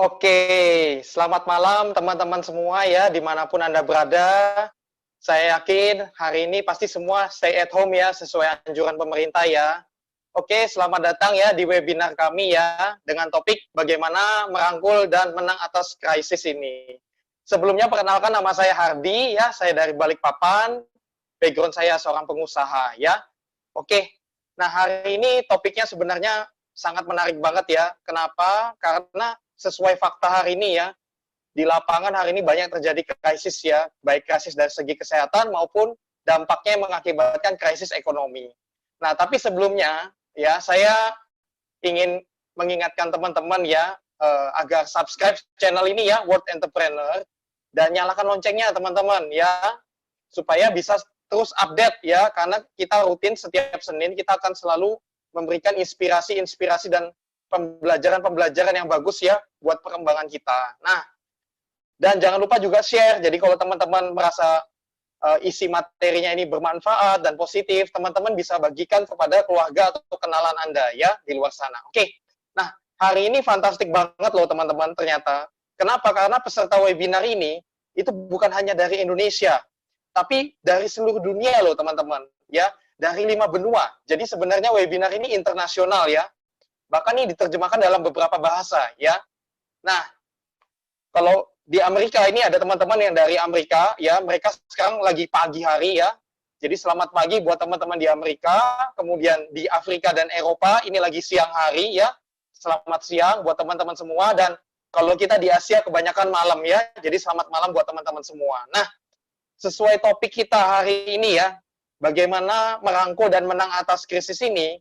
Oke, selamat malam teman-teman semua ya, dimanapun Anda berada. Saya yakin hari ini pasti semua stay at home ya, sesuai anjuran pemerintah ya. Oke, selamat datang ya di webinar kami ya, dengan topik bagaimana merangkul dan menang atas krisis ini. Sebelumnya perkenalkan, nama saya Hardy ya, saya dari Balikpapan, background saya seorang pengusaha ya. Oke, nah hari ini topiknya sebenarnya sangat menarik banget ya. Kenapa? Karena sesuai fakta hari ini ya, di lapangan hari ini banyak terjadi krisis ya, baik krisis dari segi kesehatan maupun dampaknya yang mengakibatkan krisis ekonomi. Nah, tapi sebelumnya ya, saya ingin mengingatkan teman-teman ya, agar subscribe channel ini ya, World Entrepreneur, dan nyalakan loncengnya teman-teman ya, supaya bisa terus update ya, karena kita rutin setiap Senin kita akan selalu memberikan inspirasi-inspirasi dan pembelajaran-pembelajaran yang bagus ya buat perkembangan kita. Nah, dan jangan lupa juga share. Jadi kalau teman-teman merasa isi materinya ini bermanfaat dan positif, teman-teman bisa bagikan kepada keluarga atau kenalan Anda ya di luar sana. Oke. Nah, hari ini fantastik banget loh teman-teman ternyata. Kenapa? Karena peserta webinar ini itu bukan hanya dari Indonesia, tapi dari seluruh dunia loh teman-teman, ya, dari 5 benua. Jadi sebenarnya webinar ini internasional ya, bahkan ini diterjemahkan dalam beberapa bahasa ya. Nah, kalau di Amerika ini ada teman-teman yang dari Amerika ya, mereka sekarang lagi pagi hari ya. Jadi selamat pagi buat teman-teman di Amerika, kemudian di Afrika dan Eropa ini lagi siang hari ya. Selamat siang buat teman-teman semua, dan kalau kita di Asia kebanyakan malam ya. Jadi selamat malam buat teman-teman semua. Nah, sesuai topik kita hari ini ya, bagaimana merangkul dan menang atas krisis ini,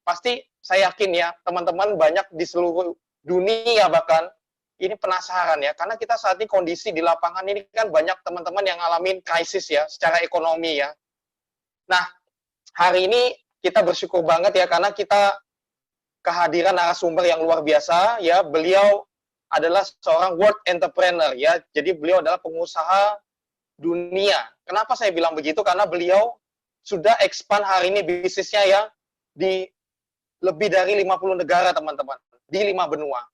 pasti saya yakin ya, teman-teman banyak di seluruh dunia bahkan ini penasaran ya, karena kita saat ini kondisi di lapangan ini kan banyak teman-teman yang ngalamin krisis ya, secara ekonomi ya. Nah, hari ini kita bersyukur banget ya, karena kita kehadiran narasumber yang luar biasa ya. Beliau adalah seorang world entrepreneur ya, jadi beliau adalah pengusaha dunia. Kenapa saya bilang begitu? Karena beliau sudah expand hari ini bisnisnya ya di lebih dari 50 negara teman-teman, di 5 benua.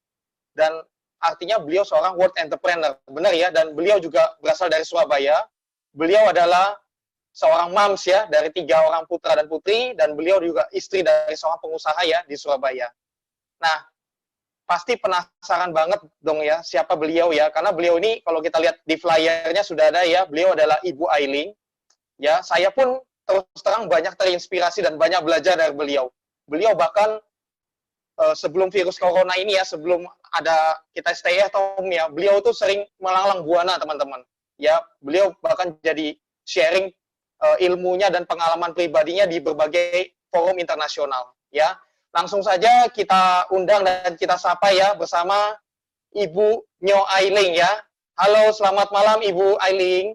Dan artinya beliau seorang world entrepreneur, benar ya, dan beliau juga berasal dari Surabaya. Beliau adalah seorang moms ya, dari 3 orang putra dan putri, dan beliau juga istri dari seorang pengusaha ya di Surabaya. Nah, pasti penasaran banget dong ya, siapa beliau ya, karena beliau ini kalau kita lihat di flyernya sudah ada ya, beliau adalah Ibu Ailing. Ya, saya pun terus terang banyak terinspirasi dan banyak belajar dari beliau. Beliau bahkan sebelum virus corona ini ya, sebelum ada kita stay at home ya, beliau tuh sering melanglang buana teman-teman. Ya, beliau bahkan jadi sharing ilmunya dan pengalaman pribadinya di berbagai forum internasional. Ya, langsung saja kita undang dan kita sapa ya bersama Ibu Nyo Ailing ya. Halo, selamat malam Ibu Ailing.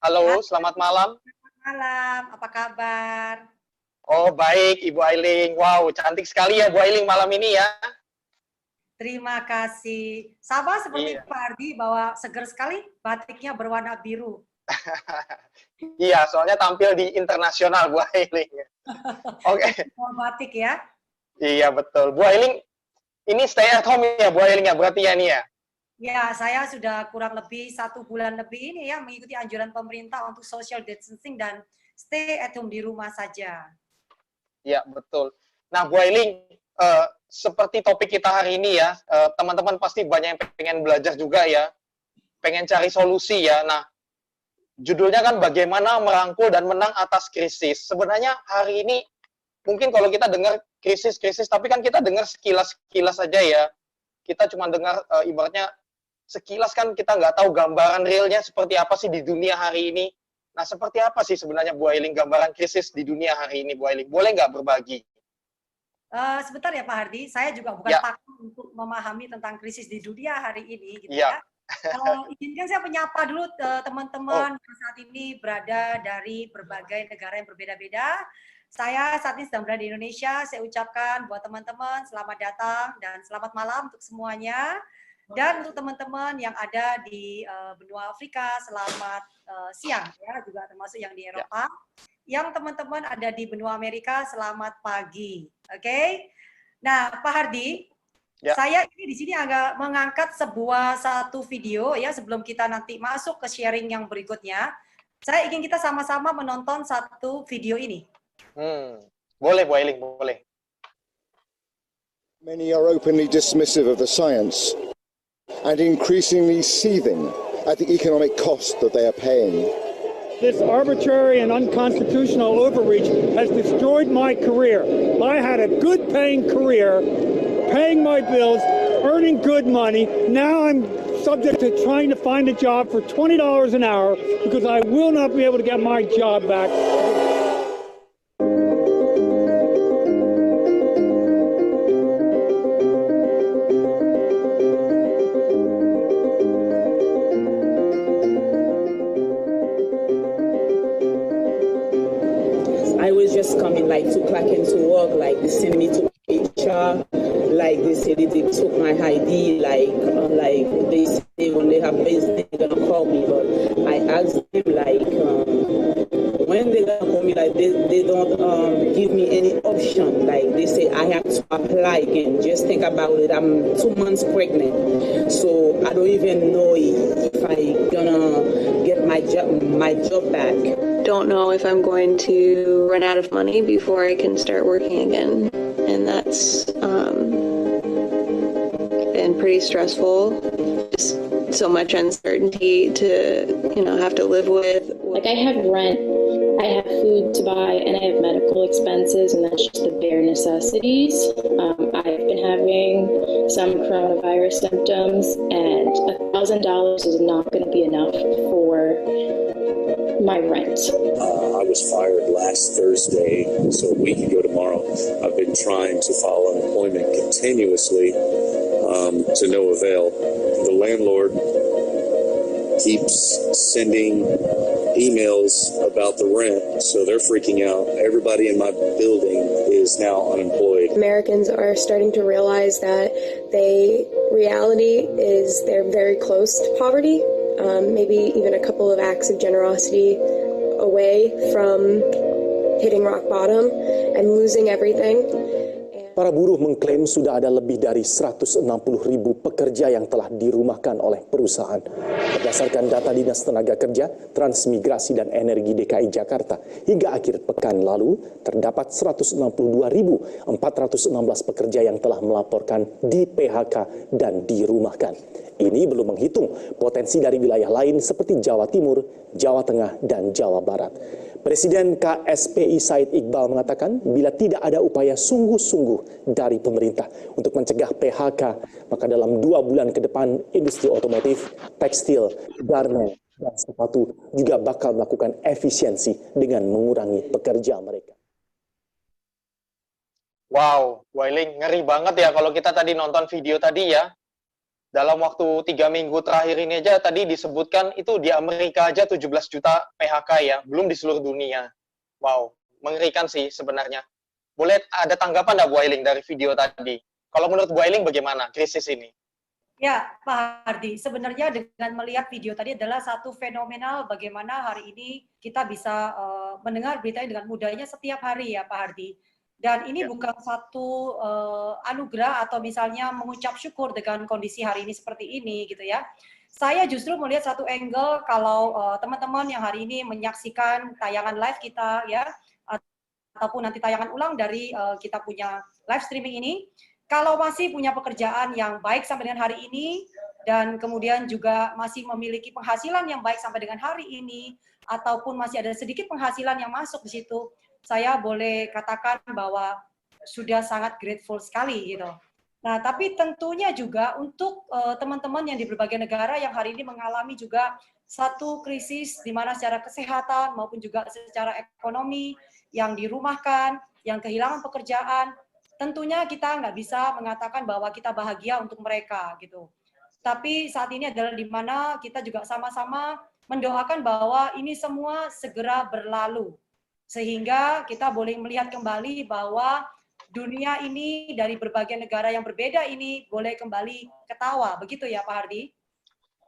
Halo, selamat malam. Selamat malam, apa kabar? Oh, baik Ibu Ailing. Wow, cantik sekali ya Bu Ailing malam ini ya. Terima kasih. Sama seperti Iya. Pak Ardi, bahwa seger sekali batiknya berwarna biru. Iya, soalnya tampil di internasional Bu Ailing. Oke. Festival batik ya. Iya, betul. Bu Ailing, ini stay at home ya Bu Ailing ya, berarti ya ini ya? Ya, saya sudah kurang lebih 1 bulan lebih ini ya mengikuti anjuran pemerintah untuk social distancing dan stay at home di rumah saja. Iya, betul. Nah, Bu Ailing, seperti topik kita hari ini ya, teman-teman pasti banyak yang pengen belajar juga ya, pengen cari solusi ya. Nah, judulnya kan bagaimana merangkul dan menang atas krisis. Sebenarnya hari ini mungkin kalau kita dengar krisis-krisis, tapi kan kita dengar sekilas-sekilas saja ya. Kita cuma dengar ibaratnya sekilas, kan kita nggak tahu gambaran realnya seperti apa sih di dunia hari ini. Nah, seperti apa sih sebenarnya Bu Ailing gambaran krisis di dunia hari ini, Bu Ailing? Boleh nggak berbagi? Sebentar ya Pak Hardi, saya juga bukan Ya, pakar untuk memahami tentang krisis di dunia hari ini gitu ya. ya. Izinkan saya menyapa dulu Oh, teman-teman yang saat ini berada dari berbagai negara yang berbeda-beda. Saya saat ini sedang berada di Indonesia. Saya ucapkan buat teman-teman selamat datang dan selamat malam untuk semuanya. Dan untuk teman-teman yang ada di benua Afrika, selamat siang ya, juga termasuk yang di ya. Eropa. Yang teman-teman ada di benua Amerika, selamat pagi. Oke. Nah, Pak Hardi, Ya. Saya ini di sini agak mengangkat satu video ya sebelum kita nanti masuk ke sharing yang berikutnya. Saya ingin kita sama-sama menonton satu video ini. Boleh, Bu Ailing, boleh. Many are openly dismissive of the science and increasingly seething at the economic cost that they are paying. This arbitrary and unconstitutional overreach has destroyed my career. I had a good paying career, paying my bills, earning good money. Now I'm subject to trying to find a job for $20 an hour because I will not be able to get my job back. I was just coming like 2 o'clock into work, like they sent me to HR, like they said they took my ID, like they say when they have business they're gonna call me, but I asked them like when they're gonna call me, like they don't give me any option, like they say I have to apply again. Just think about it, I'm 2 months pregnant, so I don't even know if I gonna get my job back. Don't know if I'm going to run out of money before I can start working again, and that's been pretty stressful. Just so much uncertainty to have to live with. Like I have rent, I have food to buy, and I have medical expenses, and that's just the bare necessities. I've been having some coronavirus symptoms, and $1,000 is not going to be enough for my rent. I was fired last Thursday, so a week ago tomorrow. I've been trying to file unemployment continuously to no avail. The landlord keeps sending emails about the rent, so they're freaking out. Everybody in my building is now unemployed. Americans are starting to realize that reality is they're very close to poverty. Maybe even a couple of acts of generosity away from hitting rock bottom and losing everything. Para buruh mengklaim sudah ada lebih dari 160.000 pekerja yang telah dirumahkan oleh perusahaan. Berdasarkan data Dinas Tenaga Kerja, Transmigrasi dan Energi DKI Jakarta, hingga akhir pekan lalu terdapat 162.416 pekerja yang telah melaporkan di PHK dan dirumahkan. Ini belum menghitung potensi dari wilayah lain seperti Jawa Timur, Jawa Tengah, dan Jawa Barat. Presiden KSPI Said Iqbal mengatakan bila tidak ada upaya sungguh-sungguh dari pemerintah untuk mencegah PHK, maka dalam 2 bulan ke depan industri otomotif, tekstil, garmen, dan sepatu juga bakal melakukan efisiensi dengan mengurangi pekerja mereka. Wow, Wailing, ngeri banget ya kalau kita tadi nonton video tadi ya. Dalam waktu 3 minggu terakhir ini aja tadi disebutkan itu di Amerika aja 17 juta PHK ya, belum di seluruh dunia. Wow, mengerikan sih sebenarnya. Boleh ada tanggapan nggak Bu Ailing dari video tadi? Kalau menurut Bu Ailing bagaimana krisis ini? Ya, Pak Hardi, sebenarnya dengan melihat video tadi adalah satu fenomenal bagaimana hari ini kita bisa mendengar beritanya dengan mudahnya setiap hari ya Pak Hardi. Dan ini bukan satu anugerah atau misalnya mengucap syukur dengan kondisi hari ini seperti ini gitu ya. Saya justru melihat satu angle kalau teman-teman yang hari ini menyaksikan tayangan live kita ya, ataupun nanti tayangan ulang dari kita punya live streaming ini, kalau masih punya pekerjaan yang baik sampai dengan hari ini, dan kemudian juga masih memiliki penghasilan yang baik sampai dengan hari ini, ataupun masih ada sedikit penghasilan yang masuk di situ, saya boleh katakan bahwa sudah sangat grateful sekali gitu. Nah, tapi tentunya juga untuk teman-teman yang di berbagai negara yang hari ini mengalami juga satu krisis di mana secara kesehatan maupun juga secara ekonomi, yang dirumahkan, yang kehilangan pekerjaan, tentunya kita nggak bisa mengatakan bahwa kita bahagia untuk mereka gitu. Tapi saat ini adalah di mana kita juga sama-sama mendoakan bahwa ini semua segera berlalu. Sehingga kita boleh melihat kembali bahwa dunia ini dari berbagai negara yang berbeda ini boleh kembali ketawa. Begitu ya Pak Hardi?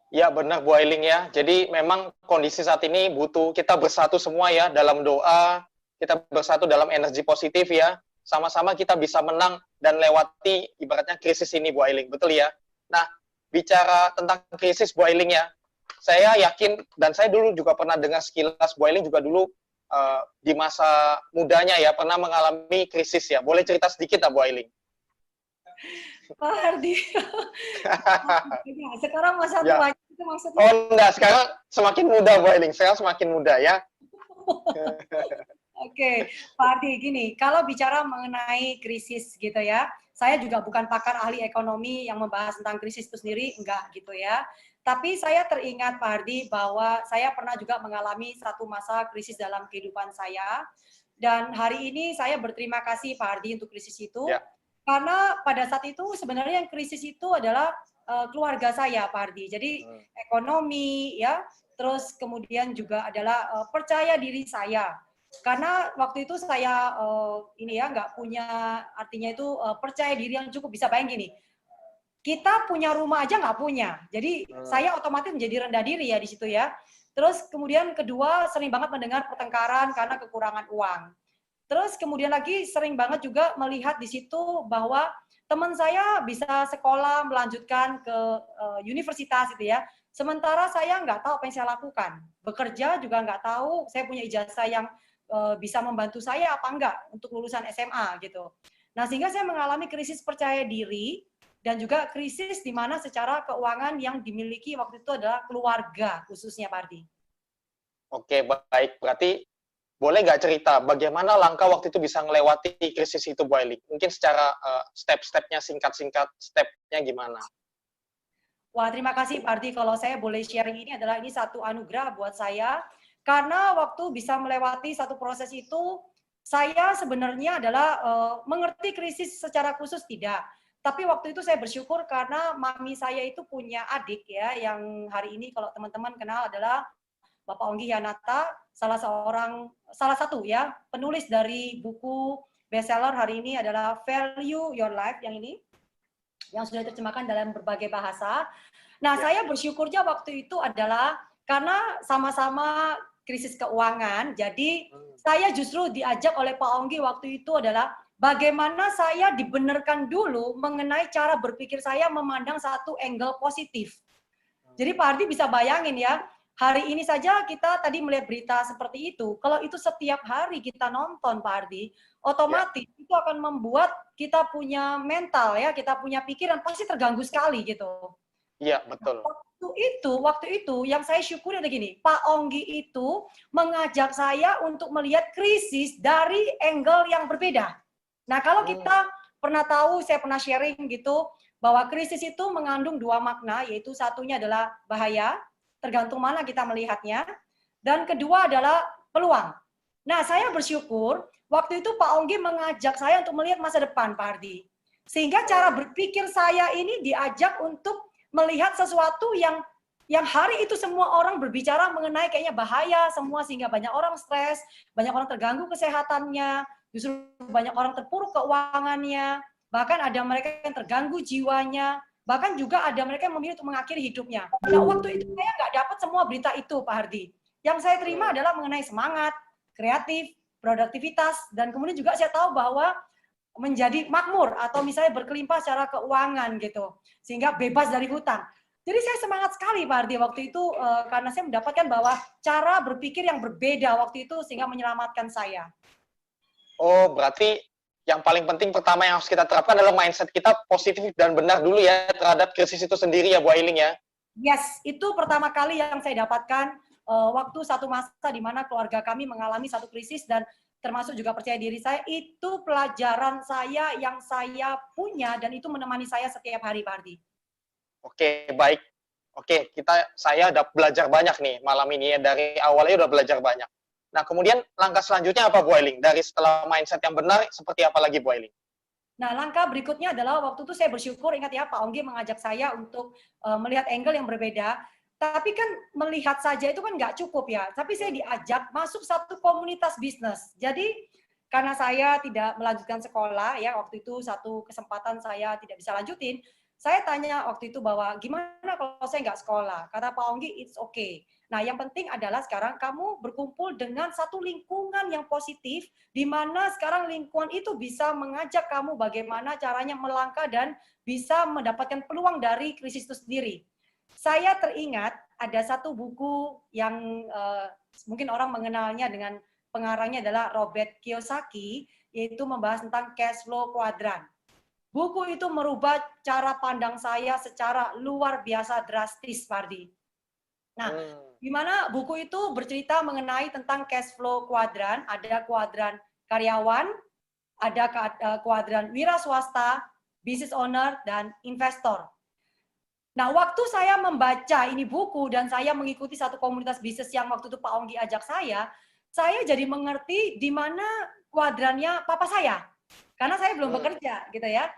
Ya benar Bu Ailing ya. Jadi memang kondisi saat ini butuh kita bersatu semua ya dalam doa, kita bersatu dalam energi positif ya. sama-sama kita bisa menang dan lewati ibaratnya krisis ini, Bu Ailing. Betul ya? Nah, bicara tentang krisis, Bu Ailing ya, saya yakin, dan saya dulu juga pernah dengar sekilas, Bu Ailing juga dulu di masa mudanya ya, pernah mengalami krisis ya. Boleh cerita sedikit Bu Ailing? Pak Hardi. Sekarang masa Ya. tua itu maksudnya? Oh enggak, sekarang semakin muda Bu Ailing, sekarang semakin muda ya. Oke, Pak Hardi, gini, kalau bicara mengenai krisis gitu ya, saya juga bukan pakar ahli ekonomi yang membahas tentang krisis itu sendiri, enggak gitu ya. Tapi saya teringat Pak Hardi bahwa saya pernah juga mengalami satu masa krisis dalam kehidupan saya. Dan hari ini saya berterima kasih Pak Hardi untuk krisis itu. Ya. Karena pada saat itu sebenarnya yang krisis itu adalah keluarga saya Pak Hardi. Jadi ekonomi ya, terus kemudian juga adalah percaya diri saya. Karena waktu itu saya ini ya nggak punya, artinya itu percaya diri yang cukup. Bisa bayang gini, kita punya rumah aja nggak punya, jadi saya otomatis menjadi rendah diri ya di situ ya. Terus kemudian kedua, sering banget mendengar pertengkaran karena kekurangan uang. Terus kemudian lagi sering banget juga melihat di situ bahwa teman saya bisa sekolah melanjutkan ke universitas gitu ya. Sementara saya nggak tahu apa yang saya lakukan, bekerja juga nggak tahu, saya punya ijazah yang bisa membantu saya apa enggak untuk lulusan SMA gitu. Nah sehingga saya mengalami krisis percaya diri dan juga krisis di mana secara keuangan yang dimiliki waktu itu adalah keluarga khususnya Pak Hardi. Oke, baik. Berarti boleh nggak cerita bagaimana langkah waktu itu bisa melewati krisis itu Bu Ailing? Mungkin secara step-stepnya singkat-singkat, stepnya gimana? Wah, terima kasih Pak Hardi. Kalau saya boleh sharing, ini satu anugerah buat saya. Karena waktu bisa melewati satu proses itu, saya sebenarnya adalah mengerti krisis secara khusus tidak. Tapi waktu itu saya bersyukur karena mami saya itu punya adik ya, yang hari ini kalau teman-teman kenal adalah Bapak Onggi Yanata, salah satu ya penulis dari buku bestseller hari ini adalah Value Your Life yang ini, yang sudah diterjemahkan dalam berbagai bahasa. Nah, saya bersyukurnya waktu itu adalah karena sama-sama krisis keuangan, jadi saya justru diajak oleh Pak Onggi waktu itu adalah bagaimana saya dibenarkan dulu mengenai cara berpikir saya memandang satu angle positif. Jadi Pak Hardi bisa bayangin ya, hari ini saja kita tadi melihat berita seperti itu, kalau itu setiap hari kita nonton Pak Hardi, otomatis itu akan membuat kita punya mental ya, kita punya pikiran pasti terganggu sekali gitu. Iya, betul. Waktu itu yang saya syukuri ada gini, Pak Onggi itu mengajak saya untuk melihat krisis dari angle yang berbeda. Nah, kalau kita pernah tahu, saya pernah sharing gitu, bahwa krisis itu mengandung dua makna, yaitu satunya adalah bahaya, tergantung mana kita melihatnya, dan kedua adalah peluang. Nah, saya bersyukur waktu itu Pak Onggi mengajak saya untuk melihat masa depan, Pak Hardi. Sehingga cara berpikir saya ini diajak untuk melihat sesuatu yang hari itu semua orang berbicara mengenai kayaknya bahaya semua, sehingga banyak orang stres, banyak orang terganggu kesehatannya, justru banyak orang terpuruk keuangannya, bahkan ada mereka yang terganggu jiwanya, bahkan juga ada mereka yang memilih untuk mengakhiri hidupnya. Nah, waktu itu saya nggak dapat semua berita itu, Pak Hardi. Yang saya terima adalah mengenai semangat, kreatif, produktivitas, dan kemudian juga saya tahu bahwa menjadi makmur atau misalnya berkelimpah secara keuangan gitu, sehingga bebas dari hutang. Jadi saya semangat sekali Pak Hardi waktu itu karena saya mendapatkan bahwa cara berpikir yang berbeda waktu itu sehingga menyelamatkan saya. Oh, berarti yang paling penting pertama yang harus kita terapkan adalah mindset kita positif dan benar dulu ya terhadap krisis itu sendiri ya Bu Ailing ya. Yes, itu pertama kali yang saya dapatkan waktu satu masa di mana keluarga kami mengalami satu krisis, dan termasuk juga percaya diri saya, itu pelajaran saya yang saya punya dan itu menemani saya setiap hari Pak Hardi. Oke, baik. Oke, saya udah belajar banyak nih malam ini ya, dari awalnya udah belajar banyak. Nah, kemudian langkah selanjutnya apa Bu Ailing? Dari setelah mindset yang benar, seperti apa lagi Bu Ailing? Nah, langkah berikutnya adalah waktu itu saya bersyukur, ingat ya Pak Onggi mengajak saya untuk melihat angle yang berbeda. Tapi kan melihat saja itu kan nggak cukup ya. Tapi saya diajak masuk satu komunitas bisnis. Jadi karena saya tidak melanjutkan sekolah ya, waktu itu satu kesempatan saya tidak bisa lanjutin. Saya tanya waktu itu bahwa gimana kalau saya nggak sekolah? Kata Pak Onggi, it's okay. Nah, yang penting adalah sekarang kamu berkumpul dengan satu lingkungan yang positif, di mana sekarang lingkungan itu bisa mengajak kamu bagaimana caranya melangkah dan bisa mendapatkan peluang dari krisis itu sendiri. Saya teringat ada satu buku yang mungkin orang mengenalnya dengan pengarangnya adalah Robert Kiyosaki, yaitu membahas tentang cash flow quadrant. Buku itu merubah cara pandang saya secara luar biasa drastis, Pardi. Nah, di mana buku itu bercerita mengenai tentang cash flow kuadran, ada kuadran karyawan, ada kuadran wira swasta, business owner, dan investor. Nah, waktu saya membaca ini buku dan saya mengikuti satu komunitas bisnis yang waktu itu Pak Onggi ajak saya jadi mengerti di mana kuadrannya papa saya. Karena saya belum bekerja, gitu ya.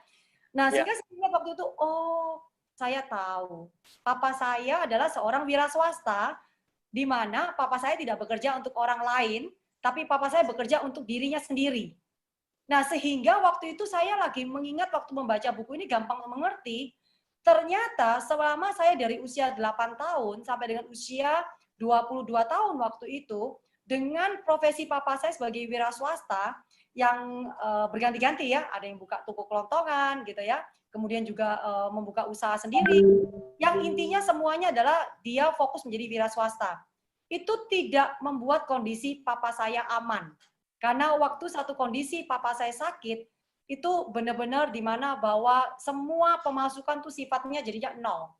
Nah, sehingga saya ingat waktu itu, oh, saya tahu. Papa saya adalah seorang wira swasta, di mana papa saya tidak bekerja untuk orang lain, tapi papa saya bekerja untuk dirinya sendiri. Nah, sehingga waktu itu saya lagi mengingat waktu membaca buku ini gampang mengerti, ternyata selama saya dari usia 8 tahun sampai dengan usia 22 tahun waktu itu, dengan profesi papa saya sebagai wira swasta, yang berganti-ganti ya, ada yang buka toko kelontongan gitu ya, kemudian juga membuka usaha sendiri, yang intinya semuanya adalah dia fokus menjadi wira swasta. Itu tidak membuat kondisi papa saya aman. Karena waktu satu kondisi papa saya sakit, itu benar-benar di mana bahwa semua pemasukan tuh sifatnya jadinya nol.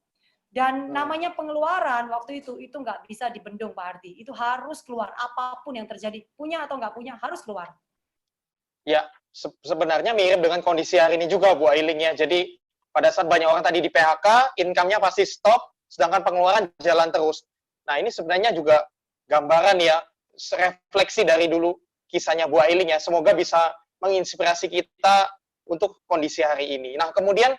Dan namanya pengeluaran waktu itu nggak bisa dibendung, Pak Ardi. Itu harus keluar, apapun yang terjadi. Punya atau nggak punya, harus keluar. Ya, sebenarnya mirip dengan kondisi hari ini juga, Bu Ailing ya. Jadi pada saat banyak orang tadi di PHK, income-nya pasti stop, sedangkan pengeluaran jalan terus. Nah, ini sebenarnya juga gambaran ya, refleksi dari dulu kisahnya Bu Ailing ya. Semoga bisa menginspirasi kita untuk kondisi hari ini. Nah, kemudian,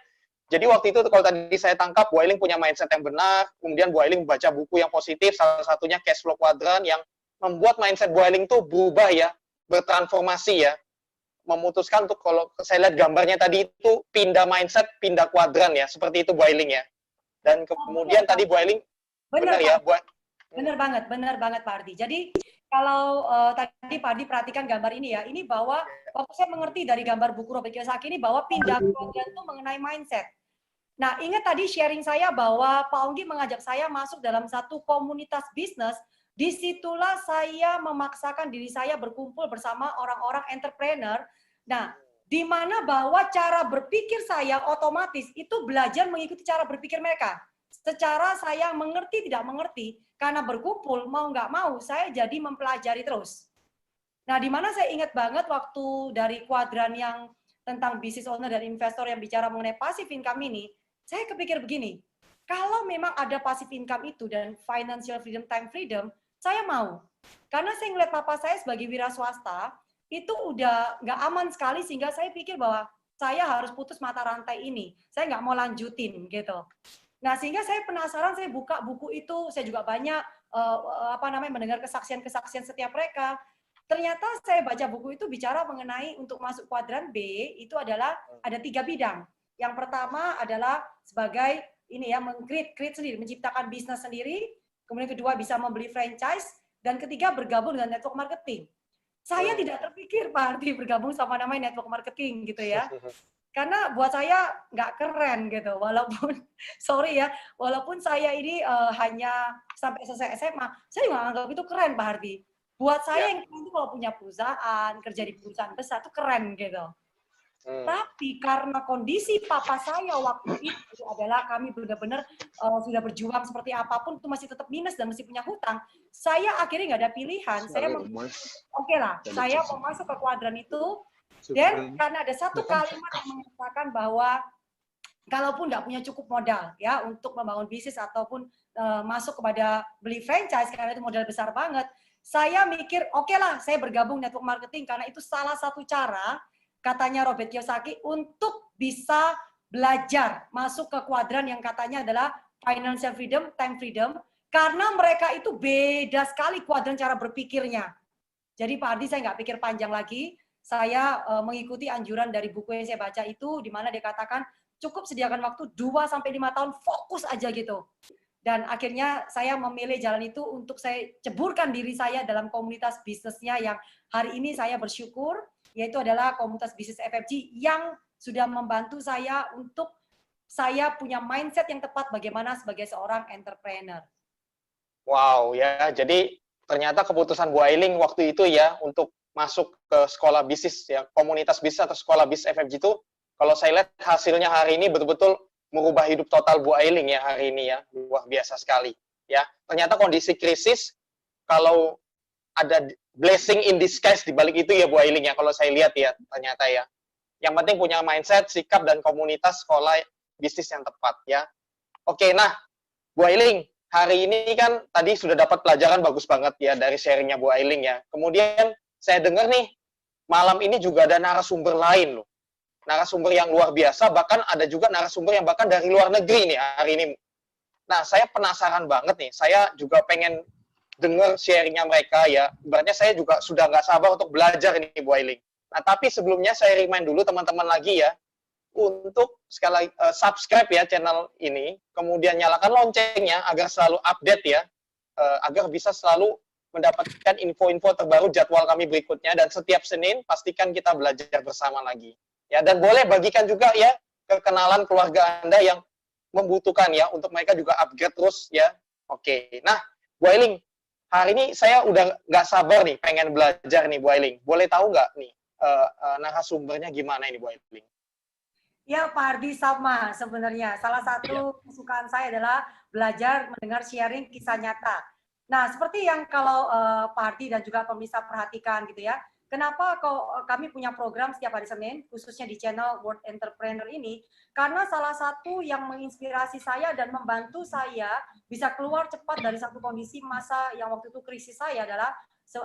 jadi waktu itu kalau tadi saya tangkap, Bu Ailing punya mindset yang benar, kemudian Bu Ailing membaca buku yang positif, salah satunya Cash Flow Quadrant, yang membuat mindset Bu Ailing itu berubah ya, bertransformasi ya. Memutuskan untuk, kalau saya lihat gambarnya tadi itu pindah mindset, pindah kuadran ya, seperti itu Bu Ailing ya. Dan kemudian tadi Bu Ailing benar ya, benar banget Pak Ardi. Jadi kalau tadi Pak Ardi perhatikan gambar ini ya, ini bahwa waktu saya mengerti dari gambar buku Robert Kiyosaki ini bahwa pindah kuadran itu mengenai mindset. Nah, ingat tadi sharing saya bahwa Pak Onggi mengajak saya masuk dalam satu komunitas bisnis. Disitulah saya memaksakan diri saya berkumpul bersama orang-orang entrepreneur. Nah, di mana bahwa cara berpikir saya otomatis itu belajar mengikuti cara berpikir mereka. Secara saya mengerti tidak mengerti, karena berkumpul mau nggak mau saya jadi mempelajari terus. Nah, di mana saya ingat banget waktu dari kuadran yang tentang business owner dan investor yang bicara mengenai passive income ini, saya kepikir begini, kalau memang ada passive income itu dan financial freedom, time freedom, saya mau. Karena saya ngeliat papa saya sebagai wira swasta, itu udah nggak aman sekali, sehingga saya pikir bahwa saya harus putus mata rantai ini. Saya nggak mau lanjutin, gitu. Nah, sehingga saya penasaran, saya buka buku itu, saya juga banyak mendengar kesaksian-kesaksian setiap mereka. Ternyata saya baca buku itu bicara mengenai untuk masuk kuadran B, itu adalah ada 3 bidang. Yang pertama adalah sebagai ini ya, create sendiri, menciptakan bisnis sendiri. Kemudian kedua bisa membeli franchise, dan ketiga bergabung dengan network marketing. Saya tidak terpikir Pak Ardi bergabung sama namanya network marketing gitu ya. Karena buat saya nggak keren gitu, walaupun sorry ya, walaupun saya ini hanya sampai selesai SMA, saya juga anggap itu keren Pak Ardi. Buat saya yang keren itu kalau punya perusahaan, kerja di perusahaan besar itu keren gitu. Tapi karena kondisi papa saya waktu itu adalah kami benar-benar sudah berjuang seperti apapun itu masih tetap minus dan masih punya hutang, saya akhirnya nggak ada pilihan. Saya oke lah, saya mau masuk ke kuadran itu, dan karena ada satu kalimat yang mengatakan bahwa kalaupun nggak punya cukup modal ya untuk membangun bisnis ataupun masuk kepada beli franchise karena itu modal besar banget, saya mikir oke lah, saya bergabung network marketing karena itu salah satu cara katanya Robert Kiyosaki untuk bisa belajar masuk ke kuadran yang katanya adalah financial freedom, time freedom, karena mereka itu beda sekali kuadran cara berpikirnya. Jadi Pak Ardi saya nggak pikir panjang lagi, saya mengikuti anjuran dari buku yang saya baca itu, di mana dia katakan cukup sediakan waktu 2-5 tahun fokus aja gitu. Dan akhirnya saya memilih jalan itu untuk saya ceburkan diri saya dalam komunitas bisnisnya yang hari ini saya bersyukur, yaitu adalah komunitas bisnis FFG yang sudah membantu saya untuk saya punya mindset yang tepat bagaimana sebagai seorang entrepreneur. Wow, ya. Jadi ternyata keputusan Bu Ailing waktu itu ya untuk masuk ke sekolah bisnis ya, komunitas bisnis atau sekolah bisnis FFG itu, kalau saya lihat hasilnya hari ini betul-betul merubah hidup total Bu Ailing ya hari ini ya, luar biasa sekali ya. Ternyata kondisi krisis, kalau ada blessing in disguise di balik itu ya Bu Ailing ya, kalau saya lihat ya ternyata ya. Yang penting punya mindset, sikap dan komunitas sekolah bisnis yang tepat ya. Oke, nah Bu Ailing, hari ini kan tadi sudah dapat pelajaran bagus banget ya dari sharingnya Bu Ailing ya. Kemudian saya dengar nih malam ini juga ada narasumber lain loh. Narasumber yang luar biasa, bahkan ada juga narasumber yang bahkan dari luar negeri nih hari ini. Nah, saya penasaran banget nih, saya juga pengen dengar sharingnya mereka ya. Ibaratnya saya juga sudah nggak sabar untuk belajar ini Bu Ailing. Nah, tapi sebelumnya saya remind dulu teman-teman lagi ya, untuk sekali lagi subscribe ya channel ini, kemudian nyalakan loncengnya agar selalu update ya, agar bisa selalu mendapatkan info-info terbaru jadwal kami berikutnya, dan setiap Senin pastikan kita belajar bersama lagi. Ya, dan boleh bagikan juga ya ke kenalan keluarga Anda yang membutuhkan ya, untuk mereka juga upgrade terus ya. Oke, nah Bu Ailing, hari ini saya udah nggak sabar nih pengen belajar nih Bu Ailing. Boleh tahu nggak nih narasumbernya gimana ini Bu Ailing? Ya Pak Hardi, sama sebenarnya. Salah satu kesukaan saya adalah belajar mendengar sharing kisah nyata. Nah, seperti yang kalau Pak Hardi dan juga pemirsa perhatikan gitu ya, kenapa kami punya program setiap hari Senin, khususnya di channel World Entrepreneur ini, karena salah satu yang menginspirasi saya dan membantu saya bisa keluar cepat dari satu kondisi masa yang waktu itu krisis saya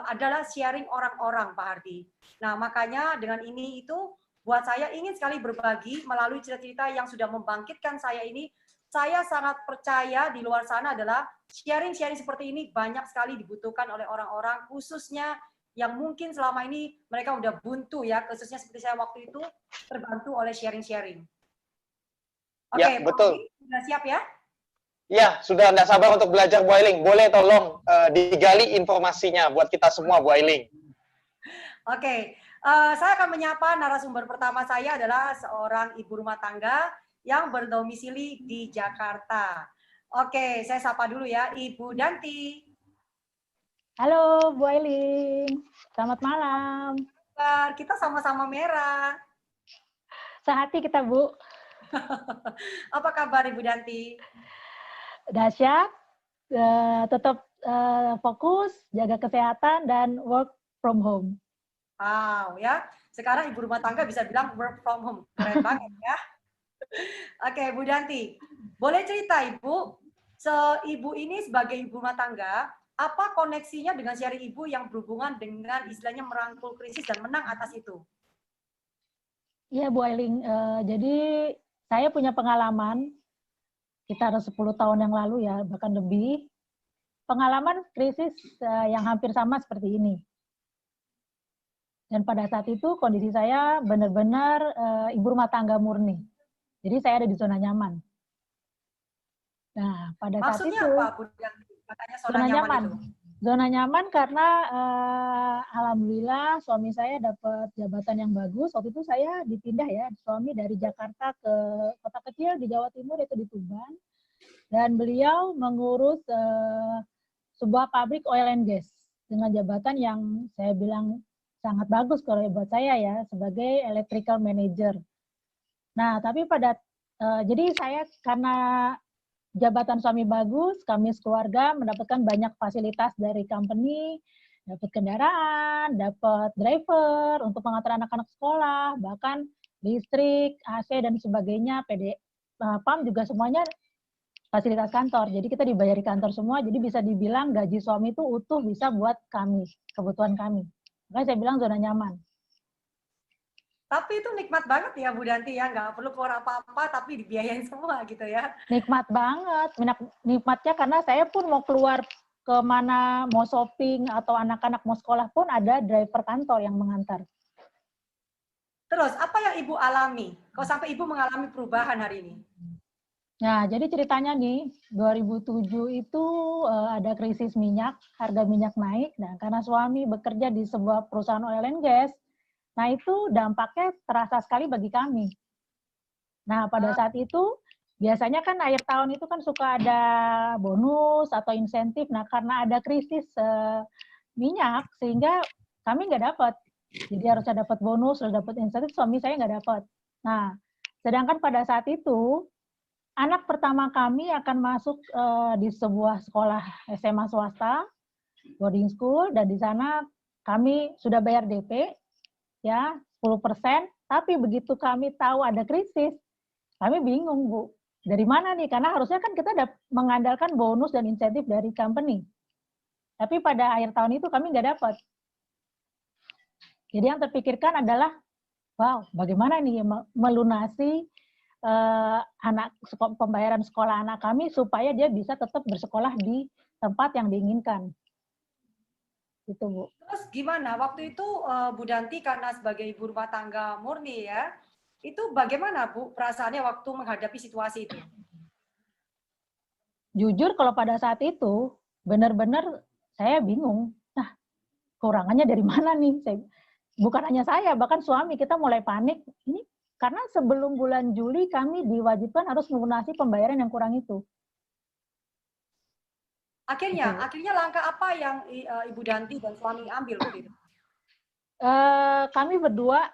adalah sharing orang-orang, Pak Hardi. Nah, makanya dengan ini itu, buat saya ingin sekali berbagi melalui cerita-cerita yang sudah membangkitkan saya ini. Saya sangat percaya di luar sana adalah sharing-sharing seperti ini banyak sekali dibutuhkan oleh orang-orang, khususnya yang mungkin selama ini mereka udah buntu ya, khususnya seperti saya waktu itu terbantu oleh sharing-sharing. Oke, ya, betul. Sudah siap ya? Ya, sudah tidak sabar untuk belajar Bu Ailing. Boleh tolong digali informasinya buat kita semua Bu Ailing. Oke, saya akan menyapa narasumber pertama saya adalah seorang ibu rumah tangga yang berdomisili di Jakarta. Oke, saya sapa dulu ya, Ibu Danti. Halo Bu Ailing, selamat malam. Kita sama-sama merah. Sehati kita Bu. Apa kabar Ibu Danti? Dahsyat, tetap fokus, jaga kesehatan, dan work from home. Wow ya, sekarang ibu rumah tangga bisa bilang work from home, keren banget ya. Oke, Bu Danti, boleh cerita Ibu, Ibu ini sebagai ibu rumah tangga, apa koneksinya dengan sharing Ibu yang berhubungan dengan istilahnya merangkul krisis dan menang atas itu? Iya Bu Ailing, jadi saya punya pengalaman, kita ada 10 tahun yang lalu ya, bahkan lebih, pengalaman krisis yang hampir sama seperti ini. Dan pada saat itu kondisi saya benar-benar ibu rumah tangga murni. Jadi saya ada di zona nyaman. Nah, pada maksudnya saat itu apa, Bu? Katanya zona nyaman itu? Zona nyaman karena alhamdulillah suami saya dapat jabatan yang bagus. Waktu itu saya dipindah ya, suami dari Jakarta ke kota kecil di Jawa Timur, yaitu di Tuban. Dan beliau mengurus sebuah pabrik oil and gas dengan jabatan yang saya bilang sangat bagus kalau buat saya ya, sebagai electrical manager. Nah, tapi jadi saya karena jabatan suami bagus, kami sekeluarga mendapatkan banyak fasilitas dari company, dapat kendaraan, dapat driver untuk mengantar anak-anak sekolah, bahkan listrik, AC dan sebagainya, PAM juga semuanya fasilitas kantor. Jadi kita dibayar di kantor semua, jadi bisa dibilang gaji suami itu utuh bisa buat kami, kebutuhan kami. Makanya saya bilang zona nyaman. Tapi itu nikmat banget ya Bu Danti ya, nggak perlu keluar apa-apa tapi dibiayain semua gitu ya. Nikmat banget, nikmatnya karena saya pun mau keluar kemana, mau shopping atau anak-anak mau sekolah pun ada driver kantor yang mengantar. Terus apa yang Ibu alami? Kok sampai Ibu mengalami perubahan hari ini? Nah, jadi ceritanya nih, 2007 itu ada krisis minyak, harga minyak naik. Nah, karena suami bekerja di sebuah perusahaan oil and gas, nah itu dampaknya terasa sekali bagi kami. Nah, pada saat itu, biasanya kan akhir tahun itu kan suka ada bonus atau insentif. Nah, karena ada krisis minyak, sehingga kami nggak dapat. Jadi harusnya dapat bonus, harus dapat insentif, suami saya nggak dapat. Nah, sedangkan pada saat itu, anak pertama kami akan masuk di sebuah sekolah SMA swasta, boarding school, dan di sana kami sudah bayar DP, ya 10%, tapi begitu kami tahu ada krisis, kami bingung, Bu. Dari mana nih? Karena harusnya kan kita mengandalkan bonus dan insentif dari company. Tapi pada akhir tahun itu kami nggak dapat. Jadi yang terpikirkan adalah, wow, bagaimana nih melunasi pembayaran sekolah anak kami supaya dia bisa tetap bersekolah di tempat yang diinginkan. Gitu, Bu. Terus gimana? Waktu itu Bu Danti karena sebagai ibu rumah tangga murni ya, itu bagaimana Bu perasaannya waktu menghadapi situasi itu? Jujur kalau pada saat itu benar-benar saya bingung. Nah, kurangannya dari mana nih? Bukan hanya saya, bahkan suami kita mulai panik. Ini karena sebelum bulan Juli kami diwajibkan harus melunasi pembayaran yang kurang itu. Akhirnya langkah apa yang Ibu Danti dan suami ambil begitu? Kami berdua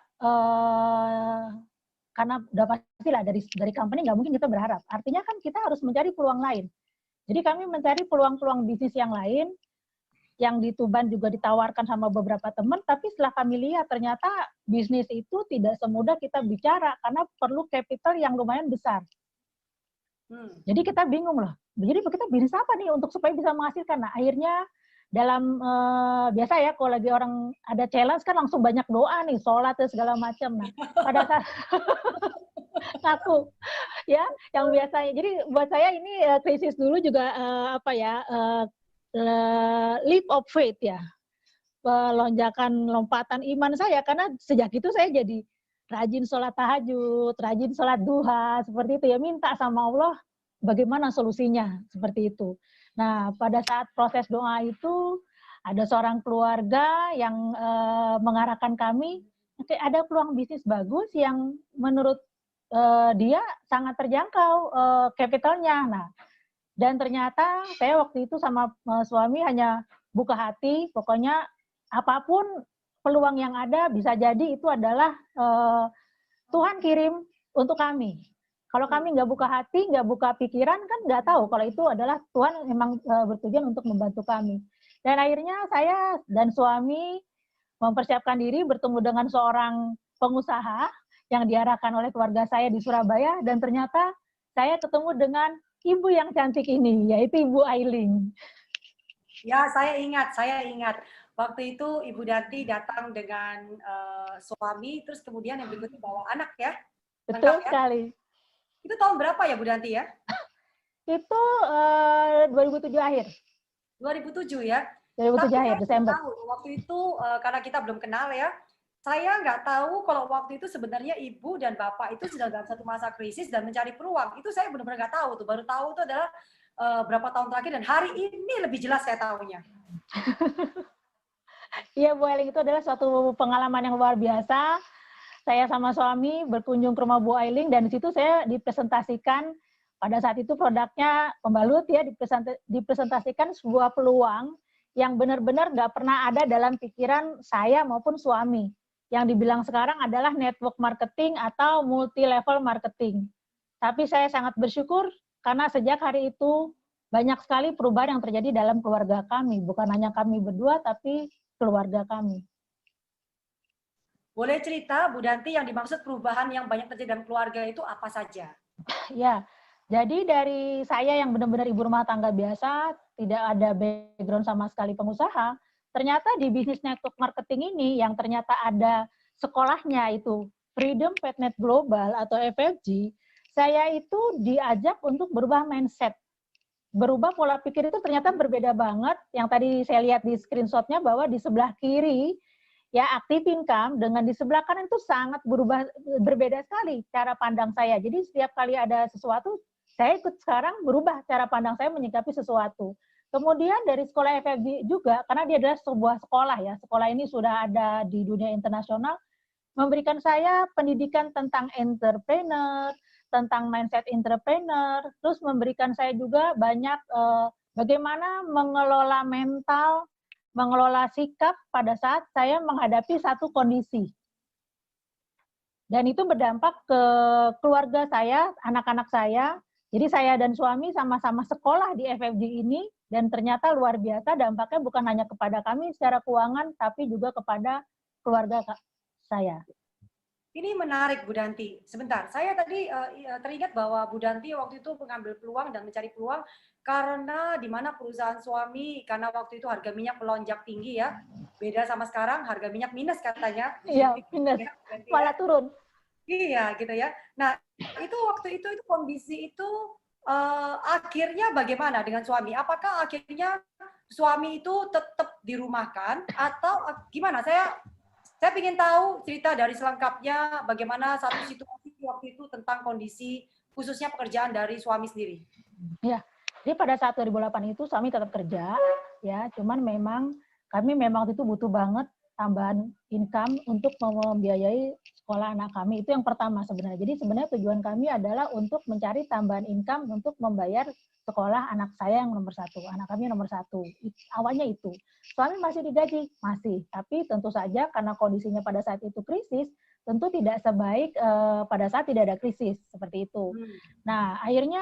karena udah pastilah dari company nggak mungkin kita berharap. Artinya kan kita harus mencari peluang lain. Jadi kami mencari peluang-peluang bisnis yang lain, yang di Tuban juga ditawarkan sama beberapa teman, tapi setelah kami lihat ternyata bisnis itu tidak semudah kita bicara karena perlu capital yang lumayan besar. Jadi kita bingung loh. Jadi kita bisnis apa nih untuk supaya bisa menghasilkan? Nah akhirnya dalam biasa ya kalau lagi orang ada challenge kan langsung banyak doa nih, sholat dan segala macam. Nah pada saat aku ya yang biasanya. Jadi buat saya ini krisis dulu juga leap of faith ya, lompatan iman saya, karena sejak itu saya jadi rajin sholat tahajud, rajin sholat duha, seperti itu ya, minta sama Allah bagaimana solusinya, seperti itu. Nah pada saat proses doa itu ada seorang keluarga yang mengarahkan kami, ada peluang bisnis bagus yang menurut dia sangat terjangkau capitalnya. Nah dan ternyata saya waktu itu sama suami hanya buka hati, pokoknya apapun peluang yang ada bisa jadi itu adalah Tuhan kirim untuk kami. Kalau kami nggak buka hati, nggak buka pikiran, kan nggak tahu kalau itu adalah Tuhan memang bertujuan untuk membantu kami. Dan akhirnya saya dan suami mempersiapkan diri bertemu dengan seorang pengusaha yang diarahkan oleh keluarga saya di Surabaya, dan ternyata saya ketemu dengan ibu yang cantik ini, yaitu Ibu Ailing. Ya, saya ingat. Waktu itu Ibu Danti datang dengan suami, terus kemudian yang berikutnya bawa anak ya? Betul lengkap, sekali. Ya? Itu tahun berapa ya Bu Danti ya? Itu 2007 akhir. 2007 ya? 2007 akhir, Desember. Tahu, waktu itu karena kita belum kenal ya, saya nggak tahu kalau waktu itu sebenarnya ibu dan bapak itu sedang dalam satu masa krisis dan mencari peluang. Itu saya benar-benar nggak tahu tuh. Baru tahu itu adalah berapa tahun terakhir, dan hari ini lebih jelas saya tahunya. Iya, Bu Ailing, itu adalah suatu pengalaman yang luar biasa. Saya sama suami berkunjung ke rumah Bu Ailing, dan di situ saya dipresentasikan, pada saat itu produknya pembalut ya, dipresentasikan sebuah peluang yang benar-benar nggak pernah ada dalam pikiran saya maupun suami. Yang dibilang sekarang adalah network marketing atau multi-level marketing. Tapi saya sangat bersyukur karena sejak hari itu banyak sekali perubahan yang terjadi dalam keluarga kami. Bukan hanya kami berdua, tapi keluarga kami. Boleh cerita, Bu Danti, yang dimaksud perubahan yang banyak terjadi dalam keluarga itu apa saja? Ya, jadi dari saya yang benar-benar ibu rumah tangga biasa, tidak ada background sama sekali pengusaha, ternyata di bisnis network marketing ini yang ternyata ada sekolahnya itu Freedom Petnet Global atau FFG, saya itu diajak untuk berubah mindset. Berubah pola pikir itu ternyata berbeda banget. Yang tadi saya lihat di screenshotnya bahwa di sebelah kiri ya active income dengan di sebelah kanan itu sangat berbeda sekali cara pandang saya. Jadi setiap kali ada sesuatu saya ikut sekarang berubah cara pandang saya menyikapi sesuatu. Kemudian dari sekolah FFB juga, karena dia adalah sebuah sekolah ya, sekolah ini sudah ada di dunia internasional, memberikan saya pendidikan tentang entrepreneur, tentang mindset entrepreneur, terus memberikan saya juga banyak bagaimana mengelola mental, mengelola sikap pada saat saya menghadapi satu kondisi. Dan itu berdampak ke keluarga saya, anak-anak saya. Jadi saya dan suami sama-sama sekolah di FFG ini, dan ternyata luar biasa dampaknya bukan hanya kepada kami secara keuangan, tapi juga kepada keluarga saya. Ini menarik Bu Danti. Sebentar, saya tadi teringat bahwa Bu Danti waktu itu mengambil peluang dan mencari peluang karena di mana perusahaan suami, karena waktu itu harga minyak melonjak tinggi ya, beda sama sekarang, harga minyak minus katanya. Iya, minus, malah turun. Iya, gitu ya. Nah, itu waktu itu kondisi itu akhirnya bagaimana dengan suami? Apakah akhirnya suami itu tetap dirumahkan atau gimana? Saya ingin tahu cerita dari selengkapnya bagaimana satu situasi waktu itu tentang kondisi khususnya pekerjaan dari suami sendiri. Ya, jadi pada saat 2008 itu suami tetap kerja, ya. Cuman memang kami waktu itu butuh banget tambahan income untuk membiayai sekolah anak kami. Itu yang pertama sebenarnya. Jadi sebenarnya tujuan kami adalah untuk mencari tambahan income untuk membayar sekolah anak saya yang nomor 1, anak kami nomor 1. Awalnya itu. Suami masih digaji, masih. Tapi tentu saja karena kondisinya pada saat itu krisis, tentu tidak sebaik pada saat tidak ada krisis seperti itu. Nah, akhirnya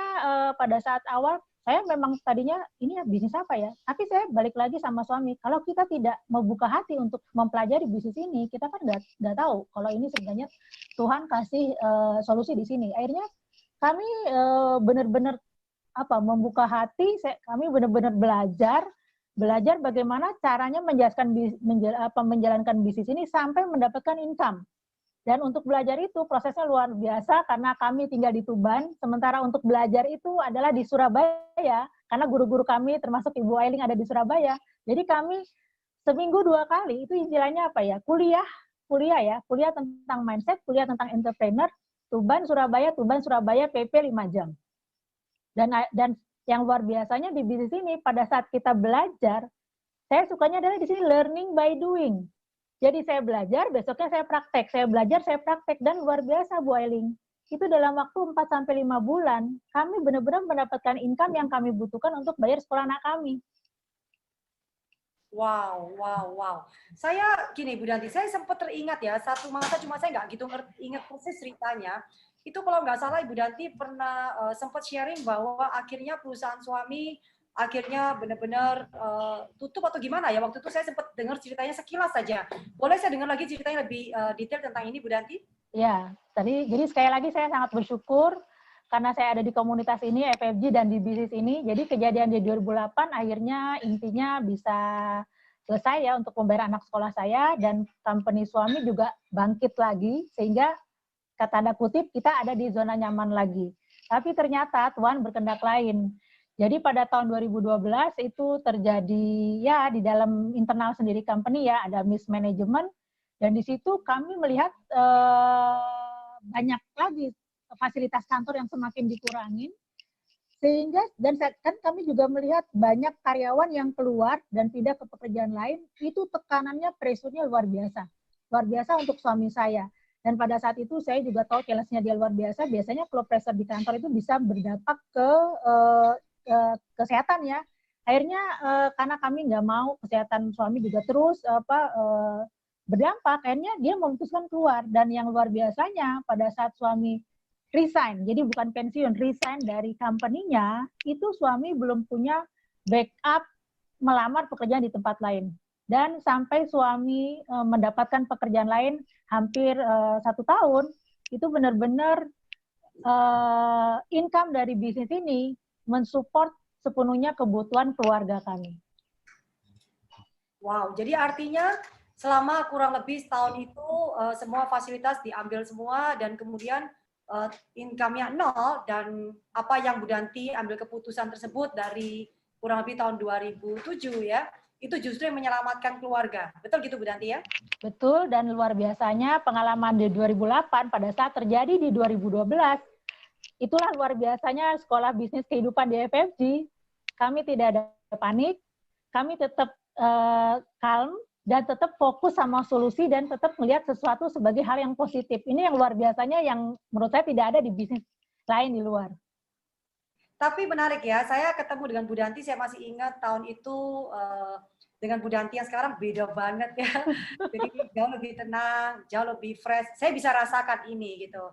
pada saat awal saya memang tadinya ini bisnis apa ya? Tapi saya balik lagi sama suami. Kalau kita tidak membuka hati untuk mempelajari bisnis ini, kita kan nggak tahu kalau ini sebenarnya Tuhan kasih solusi di sini. Akhirnya kami benar-benar membuka hati. Kami benar-benar belajar bagaimana caranya menjalankan bisnis ini sampai mendapatkan income. Dan untuk belajar itu prosesnya luar biasa karena kami tinggal di Tuban, sementara untuk belajar itu adalah di Surabaya, karena guru-guru kami termasuk Ibu Ailing ada di Surabaya. Jadi kami seminggu 2 kali, itu istilahnya apa ya, kuliah tentang mindset, kuliah tentang entrepreneur, Tuban, Surabaya, PP 5 jam. Dan yang luar biasanya di bisnis ini, pada saat kita belajar, saya sukanya adalah di sini learning by doing. Jadi saya belajar, besoknya saya praktek. Saya belajar, saya praktek. Dan luar biasa, Bu Ailing. Itu dalam waktu 4-5 bulan, kami benar-benar mendapatkan income yang kami butuhkan untuk bayar sekolah anak kami. Wow. Saya gini, Bu Danti, saya sempat teringat ya, satu masa cuma saya nggak gitu ingat persis ceritanya. Itu kalau nggak salah Ibu Danti pernah sempat sharing bahwa akhirnya perusahaan suami akhirnya benar-benar tutup atau gimana ya, waktu itu saya sempat dengar ceritanya sekilas saja. Boleh saya dengar lagi ceritanya lebih detail tentang ini, Bu Danti? Ya, jadi sekali lagi saya sangat bersyukur karena saya ada di komunitas ini, FFG dan di bisnis ini. Jadi kejadian di 2008 akhirnya intinya bisa selesai ya untuk membayar anak sekolah saya, dan company suami juga bangkit lagi sehingga kata tanda kutip kita ada di zona nyaman lagi. Tapi ternyata Tuhan berkehendak lain. Jadi pada tahun 2012 itu terjadi ya di dalam internal sendiri company ya ada mismanagement, dan di situ kami melihat banyak lagi fasilitas kantor yang semakin dikurangin, sehingga dan kan kami juga melihat banyak karyawan yang keluar dan pindah ke pekerjaan lain. Itu tekanannya, pressure-nya luar biasa untuk suami saya. Dan pada saat itu saya juga tahu challenge-nya dia luar biasa. Biasanya kalau pressure di kantor itu bisa berdampak ke kesehatan ya. Akhirnya karena kami nggak mau kesehatan suami juga terus berdampak, akhirnya dia memutuskan keluar. Dan yang luar biasanya pada saat suami resign, jadi bukan pensiun, resign dari company-nya, itu suami belum punya backup melamar pekerjaan di tempat lain. Dan sampai suami mendapatkan pekerjaan lain hampir 1 tahun, itu benar-benar income dari bisnis ini mensupport sepenuhnya kebutuhan keluarga kami. Wow, jadi artinya selama kurang lebih setahun itu semua fasilitas diambil semua dan kemudian income-nya 0, dan apa yang Bu Danti ambil keputusan tersebut dari kurang lebih tahun 2007 ya, itu justru yang menyelamatkan keluarga. Betul gitu Bu Danti ya? Betul, dan luar biasanya pengalaman di 2008 pada saat terjadi di 2012, itulah luar biasanya sekolah bisnis kehidupan di FFG. Kami tidak ada panik, kami tetap calm, dan tetap fokus sama solusi, dan tetap melihat sesuatu sebagai hal yang positif. Ini yang luar biasanya yang menurut saya tidak ada di bisnis lain di luar. Tapi menarik ya, saya ketemu dengan Bu Danti, saya masih ingat tahun itu dengan Bu Danti yang sekarang beda banget ya. Jadi jauh lebih tenang, jauh lebih fresh. Saya bisa rasakan ini gitu.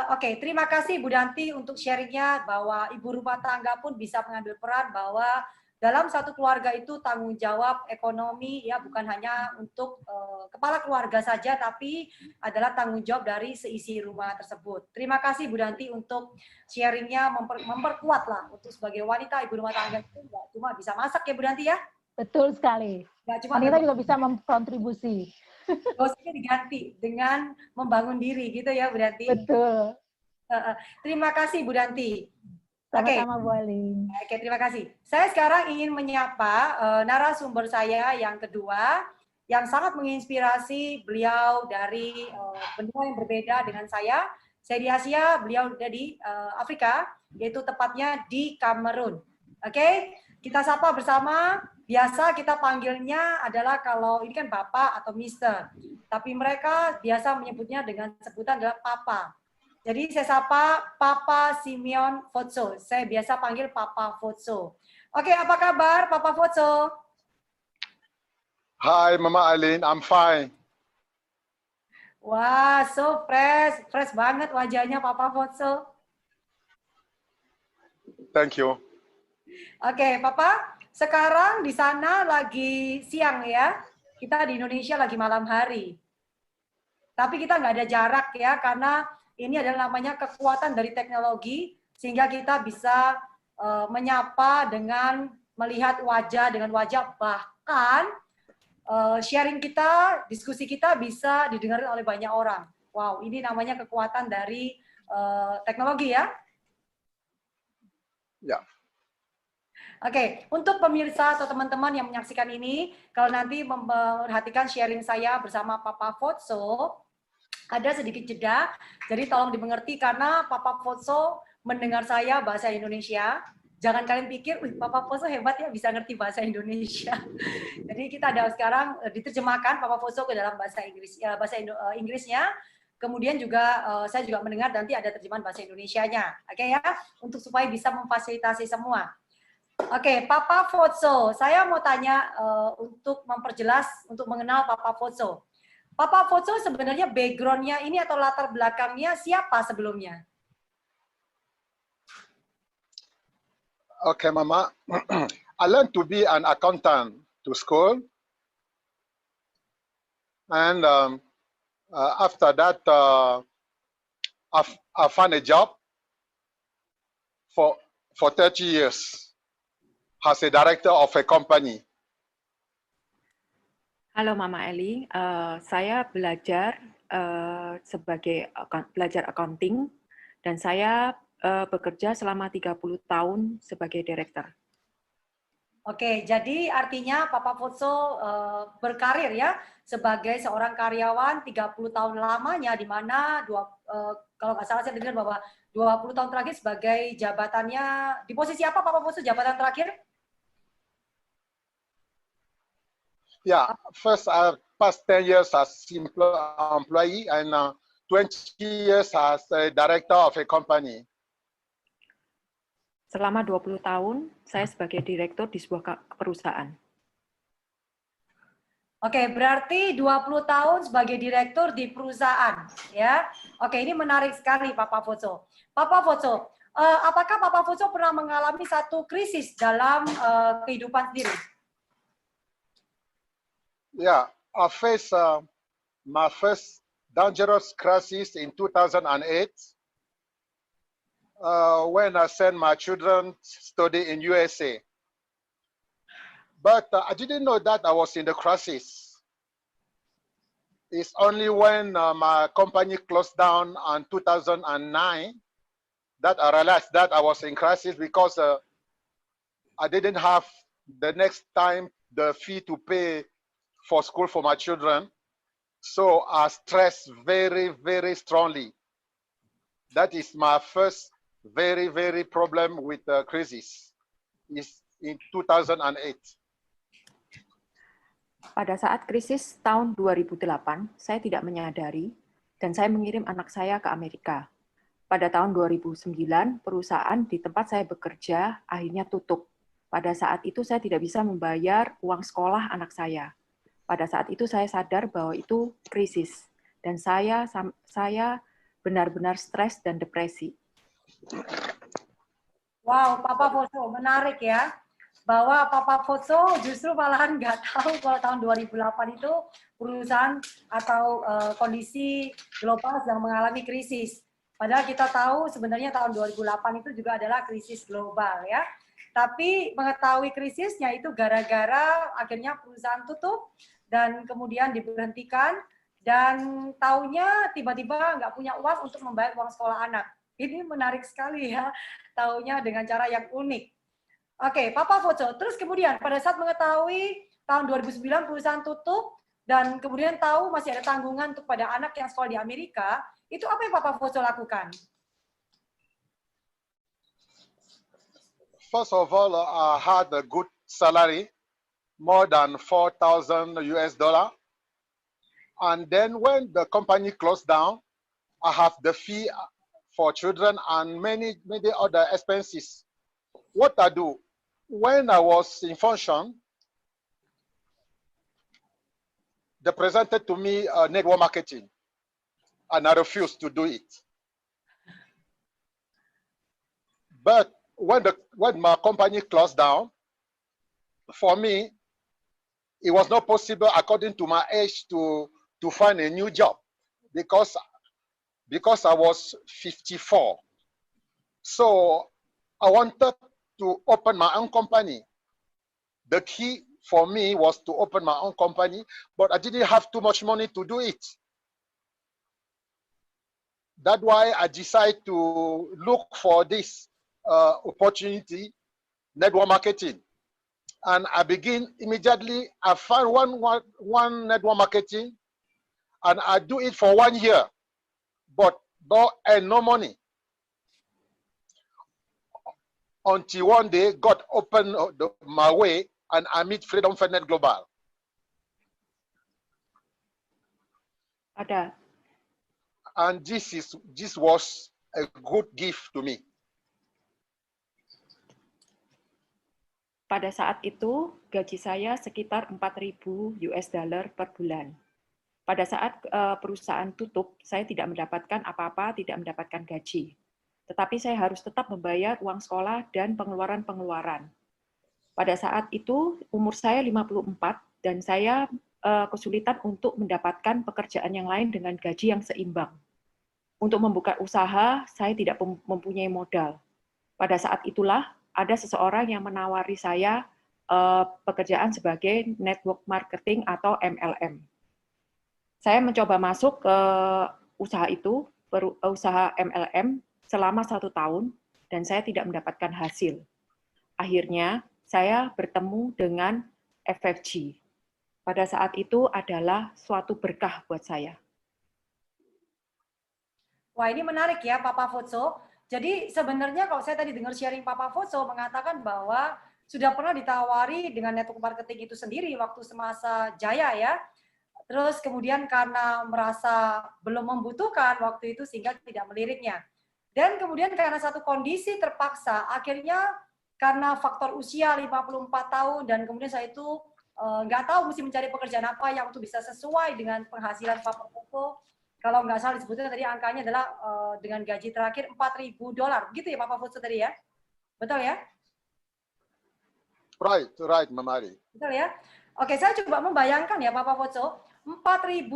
Oke, terima kasih Bu Danti untuk sharingnya bahwa ibu rumah tangga pun bisa mengambil peran, bahwa dalam satu keluarga itu tanggung jawab ekonomi ya bukan hanya untuk kepala keluarga saja, tapi adalah tanggung jawab dari seisi rumah tersebut. Terima kasih Bu Danti untuk sharingnya, memperkuat lah untuk sebagai wanita ibu rumah tangga itu nggak cuma bisa masak ya Bu Danti ya. Betul sekali. Nggak cuma wanita juga bisa memkontribusi. Gosipnya diganti dengan membangun diri gitu ya Bu Danti. Betul. Terima kasih Bu Danti. Sama-sama Bu Aling. Oke, terima kasih. Saya sekarang ingin menyapa narasumber saya yang kedua, yang sangat menginspirasi beliau dari benua yang berbeda dengan saya. Saya di Asia, beliau dari Afrika, yaitu tepatnya di Kamerun. Oke, kita sapa bersama. Biasa kita panggilnya adalah kalau ini kan Bapak atau Mister, tapi mereka biasa menyebutnya dengan sebutan adalah Papa. Jadi saya sapa Papa Simeon Fotso. Saya biasa panggil Papa Fotso. Oke, apa kabar Papa Fotso? Hi Mama Aline, I'm fine. Wah, so fresh banget wajahnya Papa Fotso. Thank you. Oke, Papa, sekarang di sana lagi siang ya. Kita di Indonesia lagi malam hari. Tapi kita nggak ada jarak ya, karena ini adalah namanya kekuatan dari teknologi, sehingga kita bisa menyapa dengan melihat wajah dengan wajah, bahkan sharing kita, diskusi kita bisa didengar oleh banyak orang. Wow, ini namanya kekuatan dari teknologi ya. Ya. Oke, untuk pemirsa atau teman-teman yang menyaksikan ini, kalau nanti memperhatikan sharing saya bersama Papa Fotso, ada sedikit jeda, jadi tolong dimengerti karena Papa Fotso mendengar saya bahasa Indonesia. Jangan kalian pikir, wih Papa Fotso hebat ya bisa ngerti bahasa Indonesia. Jadi kita ada sekarang diterjemahkan Papa Fotso ke dalam bahasa Inggris, Inggrisnya. Kemudian juga saya juga mendengar nanti ada terjemahan bahasa Indonesianya. Oke ya, untuk supaya bisa memfasilitasi semua. Oke, Papa Fotso, saya mau tanya untuk memperjelas, untuk mengenal Papa Fotso. Papa Fotso sebenarnya background-nya ini atau latar belakangnya siapa sebelumnya? Okay, Mama. I learned to be an accountant to school. And after that, I found a job for 30 years as a director of a company. Halo Mama Eli, saya belajar sebagai belajar accounting dan saya bekerja selama 30 tahun sebagai direktur. Oke, jadi artinya Papa Fotso berkarir ya sebagai seorang karyawan 30 tahun lamanya, di mana kalau nggak salah saya dengar bahwa 20 tahun terakhir sebagai jabatannya, di posisi apa Papa Fotso jabatan terakhir? Yeah, first I passed 10 years as employee and 20 years as a director of a company. Selama 20 tahun, saya sebagai direktur di sebuah perusahaan. Oke, berarti 20 tahun sebagai direktur di perusahaan, ya. Oke, ini menarik sekali Papa Fotso. Papa Fotso, apakah Papa Fotso pernah mengalami satu krisis dalam kehidupan sendiri? Yeah, I faced my first dangerous crisis in 2008 when I sent my children to study in USA. But I didn't know that I was in the crisis. It's only when my company closed down in 2009 that I realized that I was in crisis because I didn't have the next time the fee to pay for school for my children. So I stressed very, very strongly. That is my first very problem with the crisis. Is in 2008. Pada saat krisis tahun 2008, saya tidak menyadari dan saya mengirim anak saya ke Amerika. Pada tahun 2009, perusahaan di tempat saya bekerja akhirnya tutup. Pada saat itu saya tidak bisa membayar uang sekolah anak saya. Pada saat itu saya sadar bahwa itu krisis dan saya benar-benar stres dan depresi. Wow, Papa Foso, menarik ya. Bahwa Papa Foso justru malahan nggak tahu kalau tahun 2008 itu perusahaan atau kondisi global sedang mengalami krisis. Padahal kita tahu sebenarnya tahun 2008 itu juga adalah krisis global ya. Tapi mengetahui krisisnya itu gara-gara akhirnya perusahaan tutup dan kemudian diberhentikan dan taunya tiba-tiba nggak punya uang untuk membayar uang sekolah anak. Ini menarik sekali ya, taunya dengan cara yang unik. Oke, Papa Foso. Terus kemudian pada saat mengetahui tahun 2009 perusahaan tutup dan kemudian tahu masih ada tanggungan untuk pada anak yang sekolah di Amerika, itu apa yang Papa Foso lakukan? First of all, I had a good salary, more than $4,000 US. And then when the company closed down, I have the fee for children and many other expenses. What I do, when I was in function, they presented to me network marketing, and I refused to do it. But when my company closed down, for me, it was not possible according to my age to find a new job because I was 54. So I wanted to open my own company. The key for me was to open my own company, but I didn't have too much money to do it. That's why I decided to look for this opportunity, network marketing. And I begin immediately, I found one network marketing, and I do it for 1 year, but don't earn no money. Until one day, God opened my way, and I meet Freedom Finance Global. And this was a good gift to me. Pada saat itu, gaji saya sekitar $4.000 US per bulan. Pada saat perusahaan tutup, saya tidak mendapatkan apa-apa, tidak mendapatkan gaji. Tetapi saya harus tetap membayar uang sekolah dan pengeluaran-pengeluaran. Pada saat itu, umur saya 54, dan saya kesulitan untuk mendapatkan pekerjaan yang lain dengan gaji yang seimbang. Untuk membuka usaha, saya tidak mempunyai modal. Pada saat itulah, ada seseorang yang menawari saya pekerjaan sebagai network marketing atau MLM. Saya mencoba masuk ke usaha itu, usaha MLM, selama 1 tahun, dan saya tidak mendapatkan hasil. Akhirnya, saya bertemu dengan FFG. Pada saat itu adalah suatu berkah buat saya. Wah, ini menarik ya, Papa Foso. Jadi sebenarnya kalau saya tadi dengar sharing Papa Foso mengatakan bahwa sudah pernah ditawari dengan network marketing itu sendiri waktu semasa jaya ya. Terus kemudian karena merasa belum membutuhkan waktu itu sehingga tidak meliriknya. Dan kemudian karena satu kondisi terpaksa, akhirnya karena faktor usia 54 tahun dan kemudian saya itu nggak tahu mesti mencari pekerjaan apa yang untuk bisa sesuai dengan penghasilan Papa Foso. Kalau nggak salah disebutnya tadi angkanya adalah dengan gaji terakhir $4.000, begitu ya Papa Foso tadi ya? Betul ya? Right, Mamari. Betul ya? Oke, saya coba membayangkan ya Papa Foso, $4.000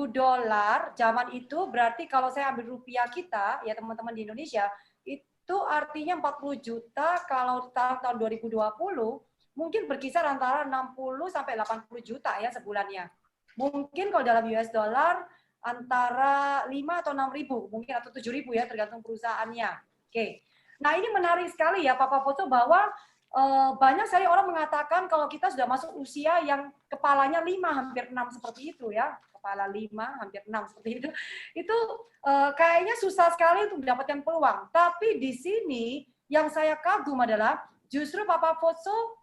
zaman itu berarti kalau saya ambil rupiah kita, ya teman-teman di Indonesia, itu artinya 40 juta kalau tahun 2020 mungkin berkisar antara 60 sampai 80 juta ya sebulannya. Mungkin kalau dalam US dollar antara 5 atau 6.000 mungkin atau 7.000 ya tergantung perusahaannya. Oke. Nah, ini menarik sekali ya Papa Foso bahwa banyak sekali orang mengatakan kalau kita sudah masuk usia yang kepalanya 5 hampir 6 seperti itu ya. kepala 5, hampir 6 seperti itu kayaknya susah sekali untuk mendapatkan peluang. Tapi di sini yang saya kagum adalah justru Papa Foso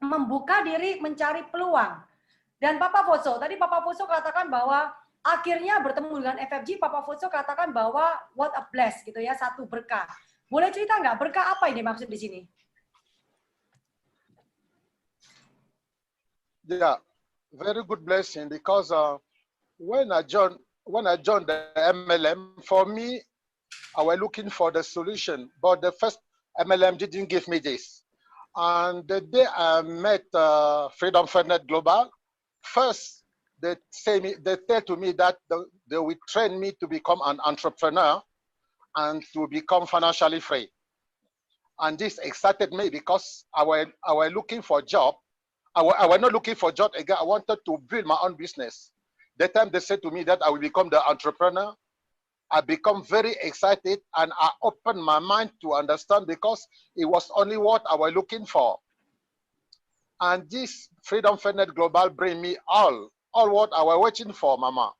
membuka diri mencari peluang. Dan Papa Foso, tadi Papa Foso katakan bahwa akhirnya bertemu dengan FFG, Papa Foso katakan bahwa what a bless gitu ya, satu berkah. Boleh cerita nggak berkah apa ini maksud di sini? Yeah, very good blessing because when I joined the MLM, for me, I was looking for the solution, but the first MLM didn't give me this. And the day I met Freedom FedNet Global, first they tell to me that they will train me to become an entrepreneur and to become financially free. And this excited me because I was looking for a job. I was not looking for a job again. I wanted to build my own business. That time they said to me that I will become the entrepreneur. I become very excited and I opened my mind to understand because it was only what I was looking for. And this Freedom FedNet Global bring me all what I was waiting for, Mama.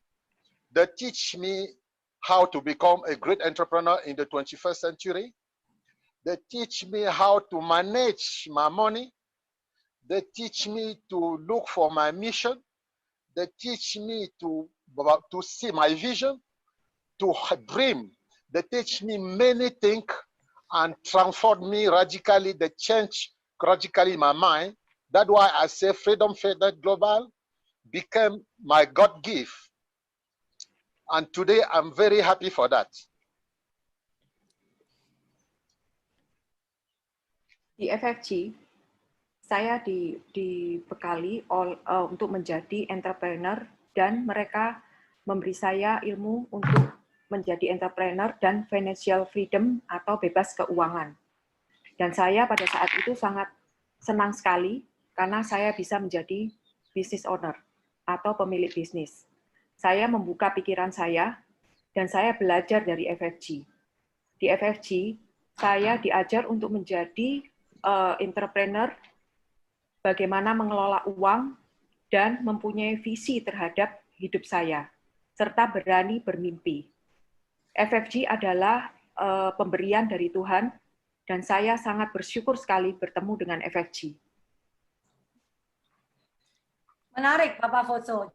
They teach me how to become a great entrepreneur in the 21st century. They teach me how to manage my money. They teach me to look for my mission. They teach me to see my vision, to dream. They teach me many things and transform me radically. They change radically my mind. That's why I say Freedom FedNet Global became my God gift. And today I'm very happy for that. Di FFG, saya dibekali untuk menjadi entrepreneur dan mereka memberi saya ilmu untuk menjadi entrepreneur dan financial freedom atau bebas keuangan. Dan saya pada saat itu sangat senang sekali karena saya bisa menjadi business owner atau pemilik bisnis. Saya membuka pikiran saya dan saya belajar dari FFG. Di FFG, saya diajar untuk menjadi entrepreneur, bagaimana mengelola uang, dan mempunyai visi terhadap hidup saya, serta berani bermimpi. FFG adalah pemberian dari Tuhan, dan saya sangat bersyukur sekali bertemu dengan FFG. Menarik, Papa Foso.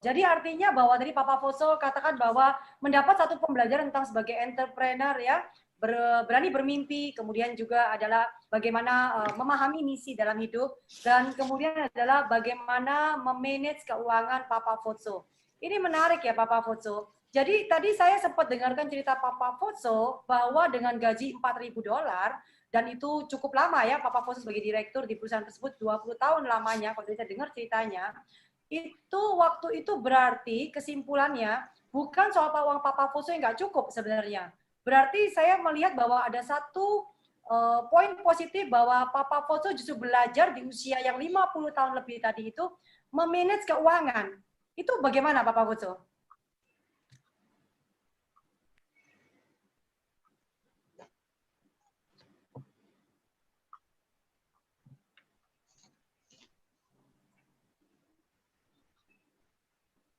Jadi artinya bahwa tadi Papa Foso katakan bahwa mendapat satu pembelajaran tentang sebagai entrepreneur ya, berani bermimpi, kemudian juga adalah bagaimana memahami misi dalam hidup, dan kemudian adalah bagaimana memanage keuangan Papa Foso. Ini menarik ya Papa Foso. Jadi tadi saya sempat dengarkan cerita Papa Foso bahwa dengan gaji $4.000 dan itu cukup lama ya, Papa Foso sebagai direktur di perusahaan tersebut 20 tahun lamanya, kalau saya dengar ceritanya, itu waktu itu berarti kesimpulannya bukan soal uang Papa Foso yang nggak cukup sebenarnya. Berarti saya melihat bahwa ada satu poin positif bahwa Papa Foso justru belajar di usia yang 50 tahun lebih tadi itu memanage keuangan. Itu bagaimana Papa Foso?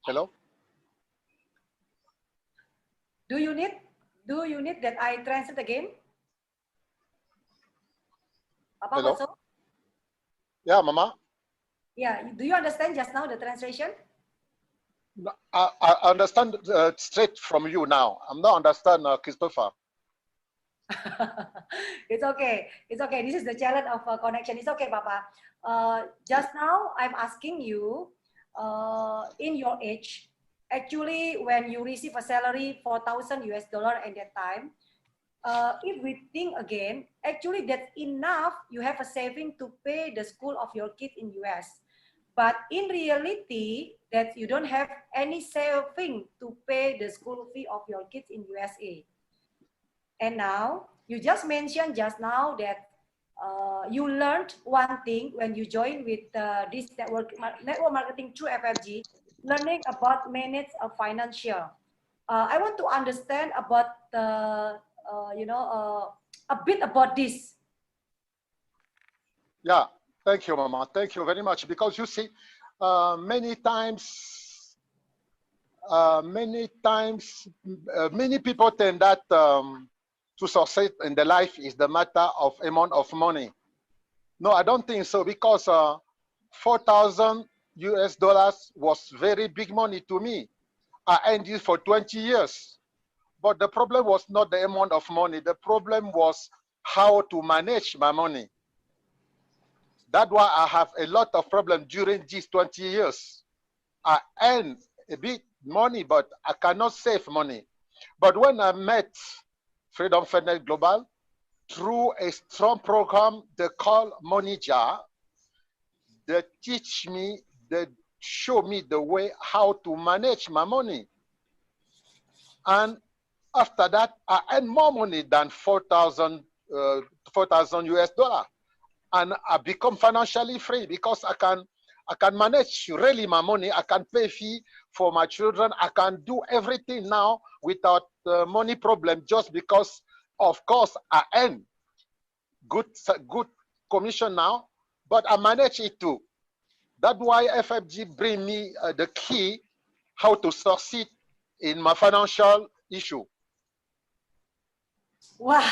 Hello? Do you need that I translate again? Papa Hello? Foso? Yeah, Mama. Yeah, do you understand just now the translation? I understand straight from you now. I'm not understand Christopher. It's okay. It's okay. This is the challenge of connection. It's okay, Papa. Just now, I'm asking you, in your age, actually, when you receive a salary $4,000 at that time, if we think again, actually that's enough. You have a saving to pay the school of your kids in US. But in reality, that you don't have any saving to pay the school fee of your kids in USA. And now, you just mentioned just now that you learned one thing when you joined with this network marketing through FFG, learning about manage a financial. I want to understand about a bit about this. Yeah, thank you, Mama. Thank you very much. Because you see, many times many times, many people think that to succeed in the life is the matter of amount of money. No, I don't think so, because 4,000 US dollars was very big money to me. I earned it for 20 years. But the problem was not the amount of money. The problem was how to manage my money. That's why I have a lot of problems during these 20 years. I earn a bit money, but I cannot save money. But when I met Freedom Finance Global through a strong program they call Money Jar, they teach me, they show me the way how to manage my money. And after that, I earn more money than 4,000 US dollar, and I become financially free because I can manage really my money. I can pay fee for my children. I can do everything now without money problem, just because, of course, I earn good commission now, but I manage it too. That's why FFG bring me the key how to succeed in my financial issue. Wah,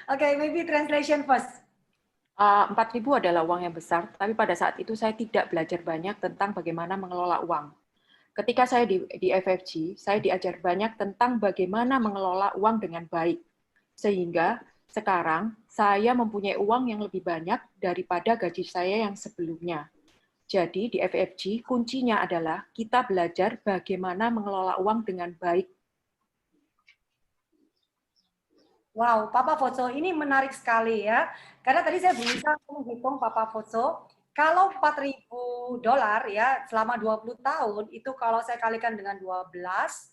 okay, maybe translation first. 4.000 adalah uang yang besar, tapi pada saat itu saya tidak belajar banyak tentang bagaimana mengelola uang. Ketika saya di FFG, saya diajar banyak tentang bagaimana mengelola uang dengan baik. Sehingga sekarang saya mempunyai uang yang lebih banyak daripada gaji saya yang sebelumnya. Jadi di FFG kuncinya adalah kita belajar bagaimana mengelola uang dengan baik. Wow, Papa Fozo, ini menarik sekali ya. Karena tadi saya berusaha menghitung Papa Fozo, kalau 4.000 dolar ya selama 20 tahun, itu kalau saya kalikan dengan 12,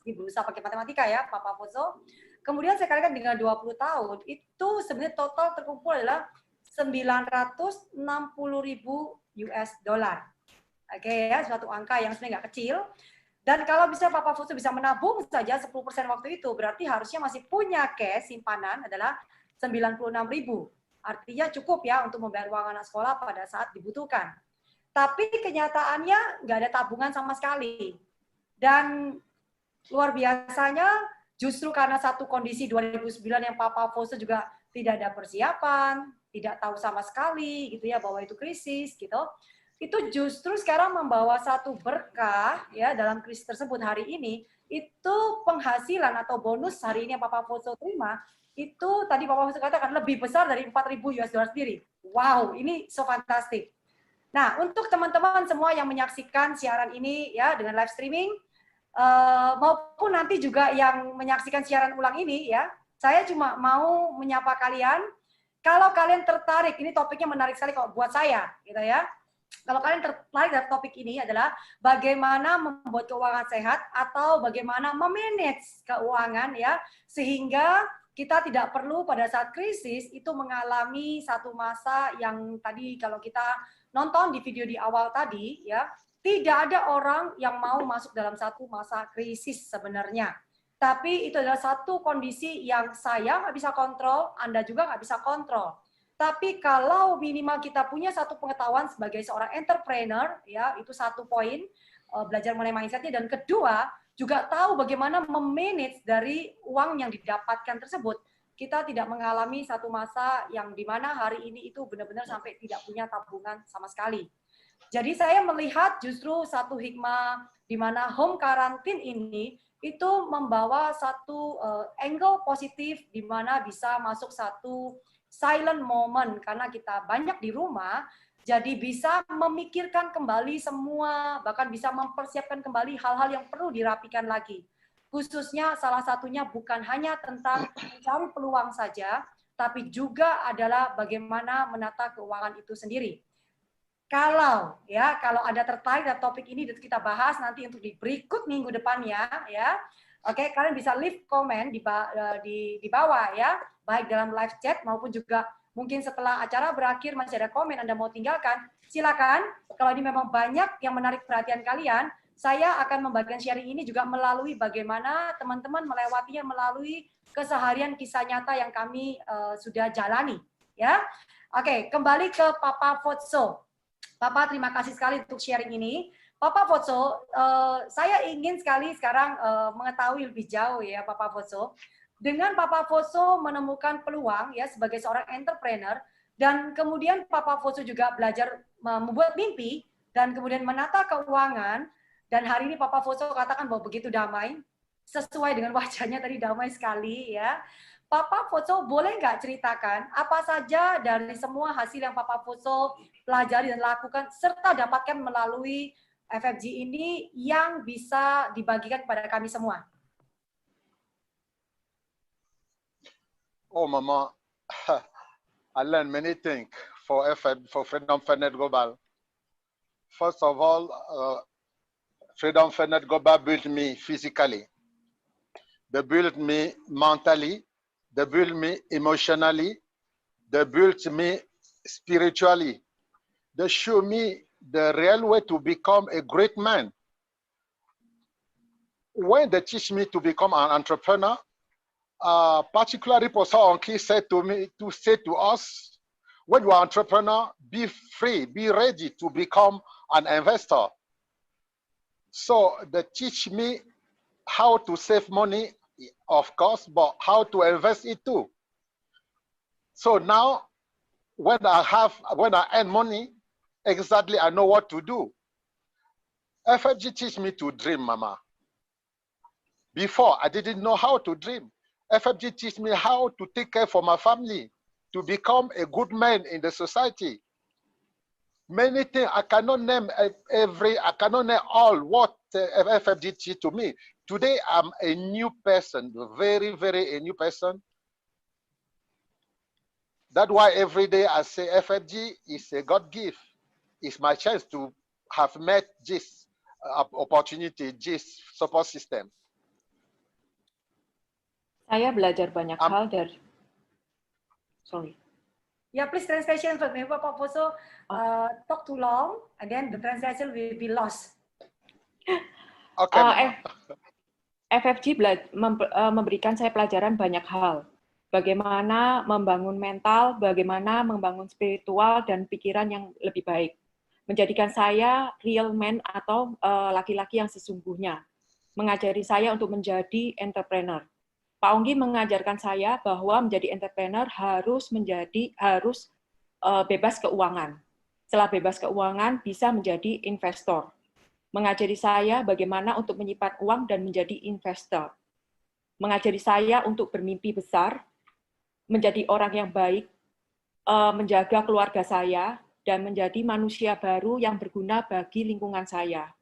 ini berusaha pakai matematika ya Papa Fozo, kemudian saya kalikan dengan 20 tahun, itu sebenarnya total terkumpul adalah 960.000 US dollar. Oke ya, suatu angka yang sebenarnya nggak kecil. Dan kalau bisa Papa Fozo bisa menabung saja 10% waktu itu, berarti harusnya masih punya cash simpanan adalah 96.000. Artinya cukup ya untuk membayar uang anak sekolah pada saat dibutuhkan. Tapi kenyataannya nggak ada tabungan sama sekali. Dan luar biasanya justru karena satu kondisi 2009 yang Papa Fozo juga tidak ada persiapan, tidak tahu sama sekali gitu ya bahwa itu krisis gitu. Itu justru sekarang membawa satu berkah ya dalam krisis tersebut hari ini, itu penghasilan atau bonus hari ini yang Papa Fozo terima, itu tadi Papa Fozo katakan lebih besar dari 4.000 US dollar sendiri. Wow, ini so fantastic. Nah, untuk teman-teman semua yang menyaksikan siaran ini ya dengan live streaming, maupun nanti juga yang menyaksikan siaran ulang ini ya, saya cuma mau menyapa kalian, kalau kalian tertarik, ini topiknya menarik sekali kalau buat saya gitu ya. Kalau kalian tertarik dari topik ini adalah bagaimana membuat keuangan sehat atau bagaimana memanage keuangan ya, sehingga kita tidak perlu pada saat krisis itu mengalami satu masa yang tadi kalau kita nonton di video di awal tadi ya, tidak ada orang yang mau masuk dalam satu masa krisis sebenarnya. Tapi itu adalah satu kondisi yang saya nggak bisa kontrol, Anda juga nggak bisa kontrol. Tapi kalau minimal kita punya satu pengetahuan sebagai seorang entrepreneur, ya itu satu poin, belajar mengenai mindsetnya, dan kedua juga tahu bagaimana memanage dari uang yang didapatkan tersebut. Kita tidak mengalami satu masa yang dimana hari ini itu benar-benar sampai tidak punya tabungan sama sekali. Jadi saya melihat justru satu hikmah di mana home quarantine ini itu membawa satu angle positif di mana bisa masuk satu silent moment karena kita banyak di rumah, jadi bisa memikirkan kembali semua, bahkan bisa mempersiapkan kembali hal-hal yang perlu dirapikan lagi. Khususnya salah satunya bukan hanya tentang mencari peluang saja, tapi juga adalah bagaimana menata keuangan itu sendiri. Kalau ada tertarik dari topik ini kita bahas nanti untuk di berikut minggu depannya ya. Oke, kalian bisa leave comment di bawah ya, baik dalam live chat maupun juga mungkin setelah acara berakhir masih ada komen Anda mau tinggalkan, silakan. Kalau ini memang banyak yang menarik perhatian kalian, saya akan membagikan sharing ini juga melalui bagaimana teman-teman melewatinya melalui keseharian kisah nyata yang kami sudah jalani ya. Oke, kembali ke Papa Fozo. Papa, terima kasih sekali untuk sharing ini. Papa Foso, saya ingin sekali sekarang mengetahui lebih jauh ya Papa Foso. Dengan Papa Foso menemukan peluang ya sebagai seorang entrepreneur, dan kemudian Papa Foso juga belajar membuat mimpi, dan kemudian menata keuangan, dan hari ini Papa Foso katakan bahwa begitu damai, sesuai dengan wajahnya tadi damai sekali ya. Papa Foso boleh nggak ceritakan apa saja dari semua hasil yang Papa Foso pelajari dan lakukan serta dapatkan melalui FFG ini yang bisa dibagikan kepada kami semua? Oh, Mama, I learned many things for Freedom FedNet Global. First of all, Freedom FedNet Global built me physically. They built me mentally. They built me emotionally. They built me spiritually. They show me the real way to become a great man. When they teach me to become an entrepreneur, particularly Professor Onki said to me, to say to us, when you are an entrepreneur, be free, be ready to become an investor. So they teach me how to save money, of course, but how to invest it too. So now, when I earn money, exactly I know what to do. FFG teach me to dream, Mama. Before, I didn't know how to dream. FFG teach me how to take care for my family, to become a good man in the society. Many things I cannot name I cannot name all what FFG teach to me. Today I'm a new person, very, very a new person. That's why every day I say FFG is a God gift. It's my chance to have met this opportunity, this support system. Saya belajar banyak hal dari. Sorry. Yeah, please translation for me. Papa Foso talk too long, and then the translation will be lost. Okay. FFG memberikan saya pelajaran banyak hal. Bagaimana membangun mental, bagaimana membangun spiritual dan pikiran yang lebih baik. Menjadikan saya real man atau laki-laki yang sesungguhnya. Mengajari saya untuk menjadi entrepreneur. Pak Onggi mengajarkan saya bahwa menjadi entrepreneur harus bebas keuangan. Setelah bebas keuangan bisa menjadi investor. Mengajari saya bagaimana untuk menyimpan uang dan menjadi investor. Mengajari saya untuk bermimpi besar, menjadi orang yang baik, menjaga keluarga saya, dan menjadi manusia baru yang berguna bagi lingkungan saya.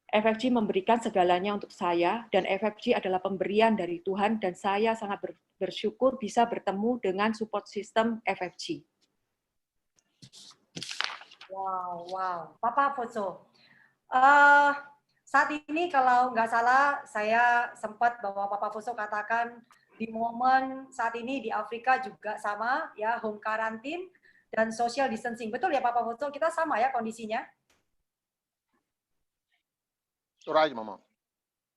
FFG memberikan segalanya untuk saya, dan FFG adalah pemberian dari Tuhan, dan saya sangat bersyukur bisa bertemu dengan support system FFG. Wow. Papa Foso. Saat ini kalau nggak salah, saya sempat bahwa Papa Foso katakan di momen saat ini di Afrika juga sama, ya, home quarantine dan social distancing. Betul ya Papa Foso? Kita sama ya kondisinya? Right, Mama.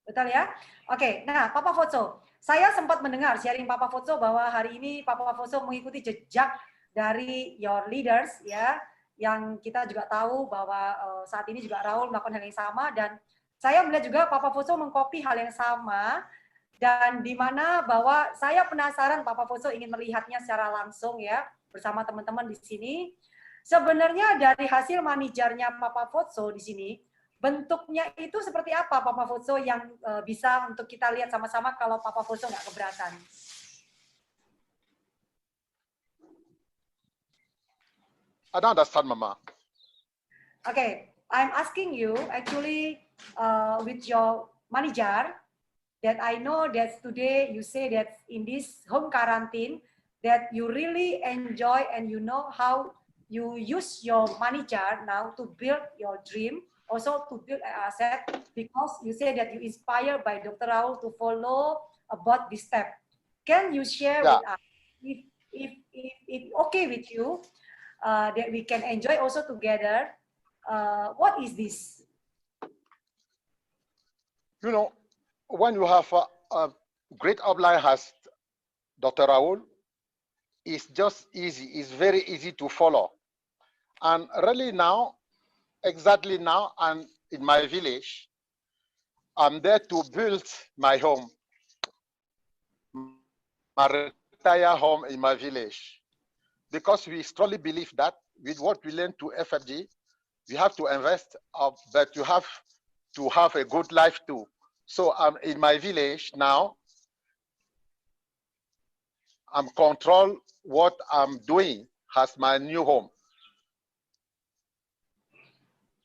Betul ya? Oke, nah Papa Foso, saya sempat mendengar sharing Papa Foso bahwa hari ini Papa Foso mengikuti jejak dari your leaders ya, yang kita juga tahu bahwa saat ini juga Raul melakukan hal yang sama, dan saya melihat juga Papa Foso mengcopy hal yang sama, dan di mana bahwa saya penasaran Papa Foso ingin melihatnya secara langsung ya bersama teman-teman di sini. Sebenarnya dari hasil manajernya Papa Foso di sini, bentuknya itu seperti apa Papa Foso yang bisa untuk kita lihat sama-sama kalau Papa Foso nggak keberatan? I don't understand, Mama. Okay, I'm asking you actually with your manager that I know that today you say that in this home quarantine that you really enjoy and you know how you use your manager now to build your dream, also to build an asset, because you say that you inspired by Dr. Raul to follow about this step. Can you share with us if okay with you that we can enjoy also together? What is this? You know, when you have a great upline as Dr. Raul, it's just easy. It's very easy to follow. And really now, exactly now, and in my village. I'm there to build my home, my retire home in my village, because we strongly believe that with what we learn to FFG, we have to invest, but you have to have a good life too. So I'm in my village now. I'm control what I'm doing as my new home.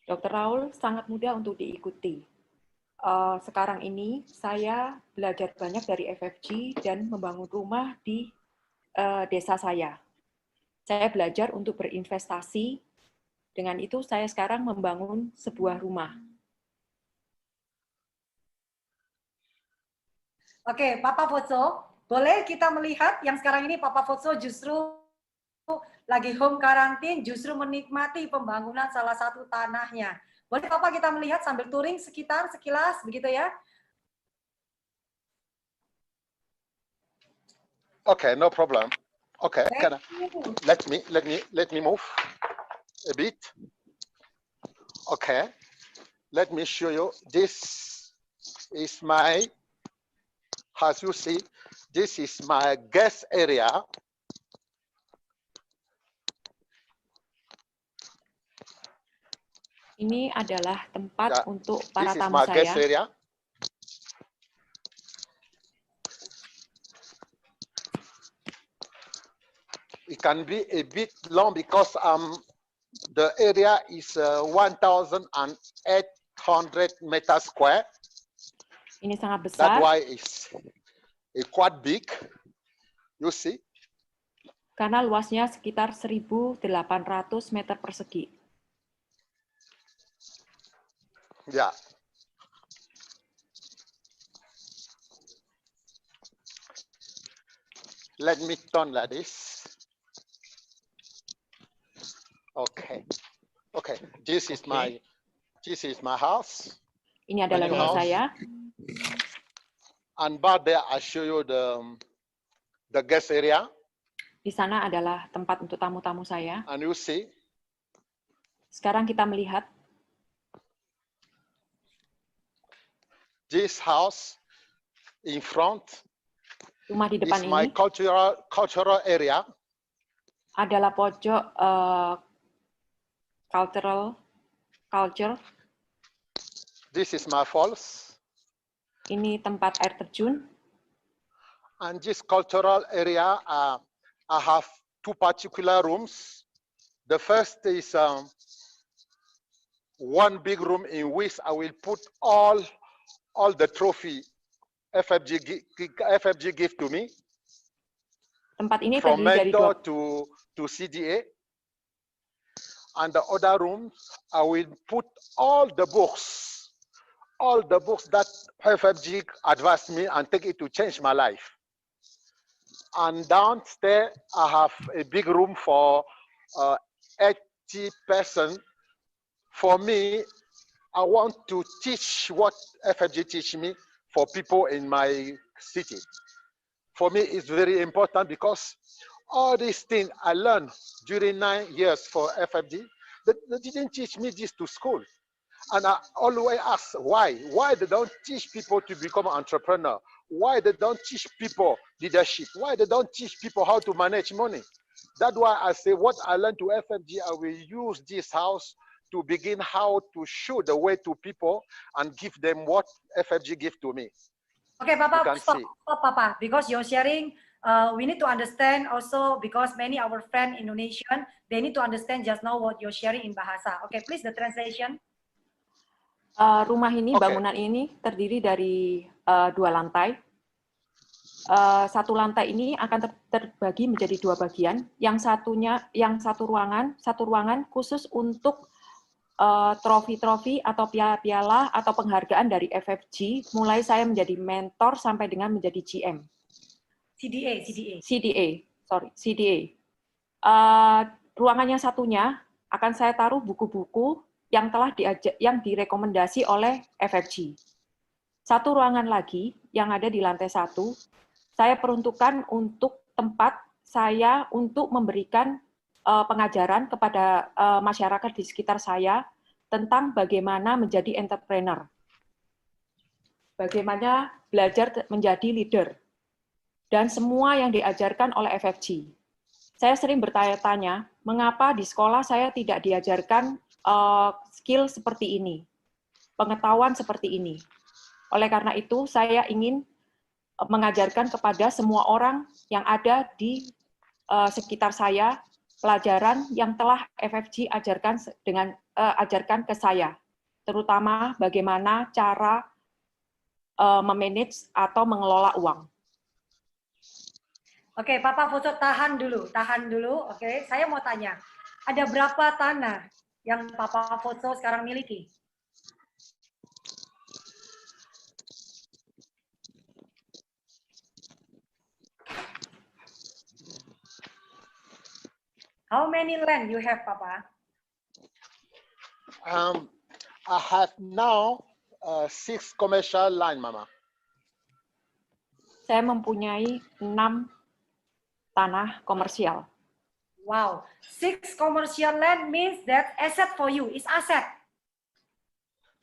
Dr. Raul sangat mudah untuk diikuti. Sekarang ini saya belajar banyak dari FFG dan membangun rumah di desa saya. Saya belajar untuk berinvestasi. Dengan itu saya sekarang membangun sebuah rumah. Oke, Papa Fozo, boleh kita melihat yang sekarang ini Papa Fozo justru lagi home karantin, justru menikmati pembangunan salah satu tanahnya. Boleh Papa kita melihat sambil touring sekitar sekilas begitu ya? Okay, no problem. Okay, let me move a bit. Okay, let me show you. This is my, as you see, this is my guest area. Ini adalah tempat untuk para This is tamu my saya. guest area. It can be a bit long because the area is 1,800 meters square. Ini sangat besar. That's why it's quite big. You see? Karena luasnya sekitar 1.800 meter persegi. Yeah. Let me turn like this. Okay. Okay. This is my house. Ini adalah rumah saya. And back there I show you the guest area. Di sana adalah tempat untuk tamu-tamu saya. And you see. Sekarang kita melihat this house in front. Rumah di depan is my ini cultural area. Adalah pojok culture. This is my falls. Ini tempat air terjun. And this cultural area, I have two particular rooms. The first is one big room in which I will put all the trophy FFG give to me. Tempat ini from terdiri dari mentor to CDA. And the other room, I will put all the books that FFG advised me and take it to change my life. And downstairs, I have a big room for 80 persons. For me, I want to teach what FFG teach me for people in my city. For me, it's very important because all these things I learned during 9 years for FFG, they didn't teach me this to school. And I always ask why they don't teach people to become an entrepreneur, why they don't teach people leadership, why they don't teach people how to manage money. That's why I say what I learned to FFG, I will use this house to begin how to show the way to people and give them what FFG give to me. Okay, Papa, stop, Papa, because you're sharing, we need to understand also because many our friend Indonesian, they need to understand just now what you're sharing in Bahasa. Okay, please the translation. Rumah ini, bangunan ini terdiri dari 2 lantai. Satu lantai ini akan terbagi menjadi 2 bagian. Yang satu ruangan khusus untuk trofi-trofi atau piala-piala atau penghargaan dari FFG, mulai saya menjadi mentor sampai dengan menjadi GM. CDA. Ruangan yang satunya akan saya taruh buku-buku yang yang direkomendasi oleh FFG. Satu ruangan lagi yang ada di lantai 1, saya peruntukkan untuk tempat saya untuk memberikan pengajaran kepada masyarakat di sekitar saya tentang bagaimana menjadi entrepreneur. Bagaimana belajar menjadi leader. Dan semua yang diajarkan oleh FFG. Saya sering bertanya-tanya, mengapa di sekolah saya tidak diajarkan skill seperti ini, pengetahuan seperti ini. Oleh karena itu, saya ingin mengajarkan kepada semua orang yang ada di sekitar saya pelajaran yang telah FFG ajarkan ke saya, terutama bagaimana cara memanage atau mengelola uang. Oke, Papa Foto tahan dulu. Oke, saya mau tanya, ada berapa tanah yang Papa Foto sekarang miliki? How many land you have, Papa? I have now 6 commercial land, Mama. Saya mempunyai 6 tanah komersial. Wow, 6 commercial land means that asset for you is asset.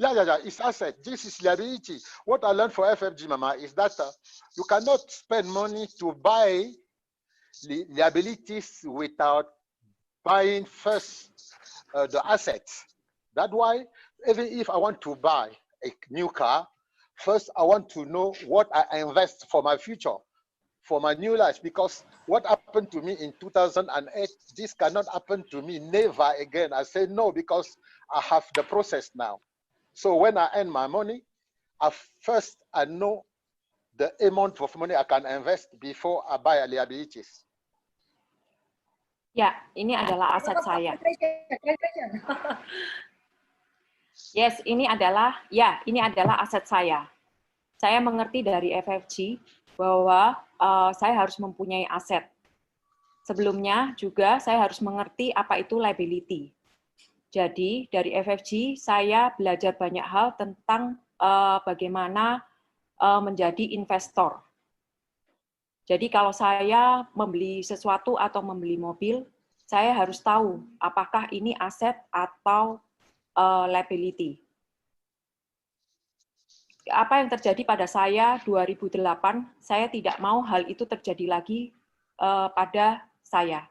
Yeah, it's asset. This is liability. What I learned for FFG, Mama, is that you cannot spend money to buy liabilities without buying first the assets. That's why even if I want to buy a new car, first I want to know what I invest for my future, for my new life, because what happened to me in 2008, this cannot happen to me never again. I say no, because I have the process now. So when I earn my money, I know the amount of money I can invest before I buy liabilities. Ya, ini adalah aset saya. Yes, ini adalah aset saya. Saya mengerti dari FFG bahwa saya harus mempunyai aset. Sebelumnya juga saya harus mengerti apa itu liability. Jadi dari FFG saya belajar banyak hal tentang bagaimana menjadi investor. Jadi kalau saya membeli sesuatu atau membeli mobil, saya harus tahu apakah ini aset atau liability. Apa yang terjadi pada saya 2008, saya tidak mau hal itu terjadi lagi pada saya.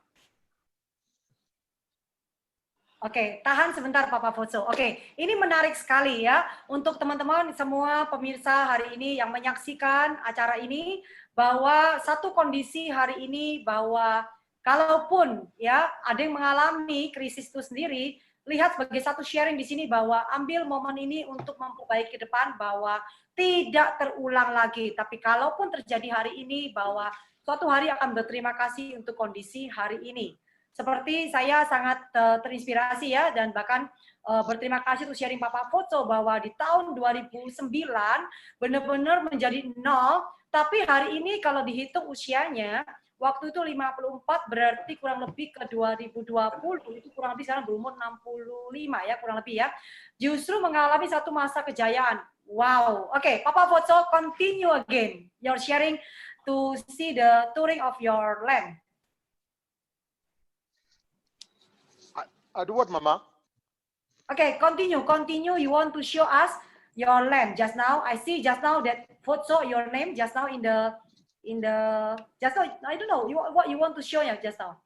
Oke, tahan sebentar Papa Foto. Oke, ini menarik sekali ya untuk teman-teman semua pemirsa hari ini yang menyaksikan acara ini, bahwa satu kondisi hari ini bahwa kalaupun ya ada yang mengalami krisis itu sendiri, lihat sebagai satu sharing di sini bahwa ambil momen ini untuk memperbaiki ke depan bahwa tidak terulang lagi. Tapi kalaupun terjadi hari ini bahwa suatu hari akan berterima kasih untuk kondisi hari ini. Seperti saya sangat terinspirasi ya, dan bahkan berterima kasih untuk sharing Papa Foto bahwa di tahun 2009 benar-benar menjadi 0, tapi hari ini kalau dihitung usianya, waktu itu 54 berarti kurang lebih ke 2020, itu kurang lebih sekarang berumur 65 ya, kurang lebih ya. Justru mengalami satu masa kejayaan. Wow, oke, Papa Foto continue again your sharing to see the touring of your land. Do what, Mama? Okay, continue. You want to show us your land just now. I see just now that Foto your name just now in the just now. I don't know what you want to show ya just now.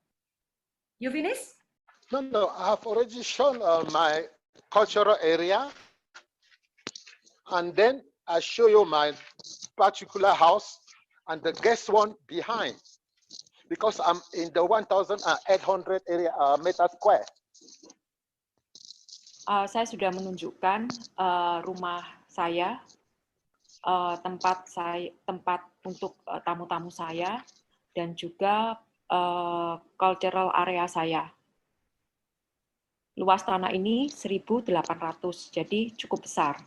You finished? No. I have already shown my cultural area, and then I show you my particular house and the guest one behind, because I'm in the 1,800 area meter square. Saya sudah menunjukkan rumah saya, tempat untuk tamu-tamu saya, dan juga cultural area saya. Luas tanah ini 1.800, jadi cukup besar.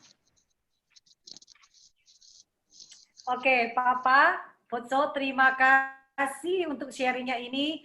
Oke, Papa Foto, terima kasih untuk sharingnya ini,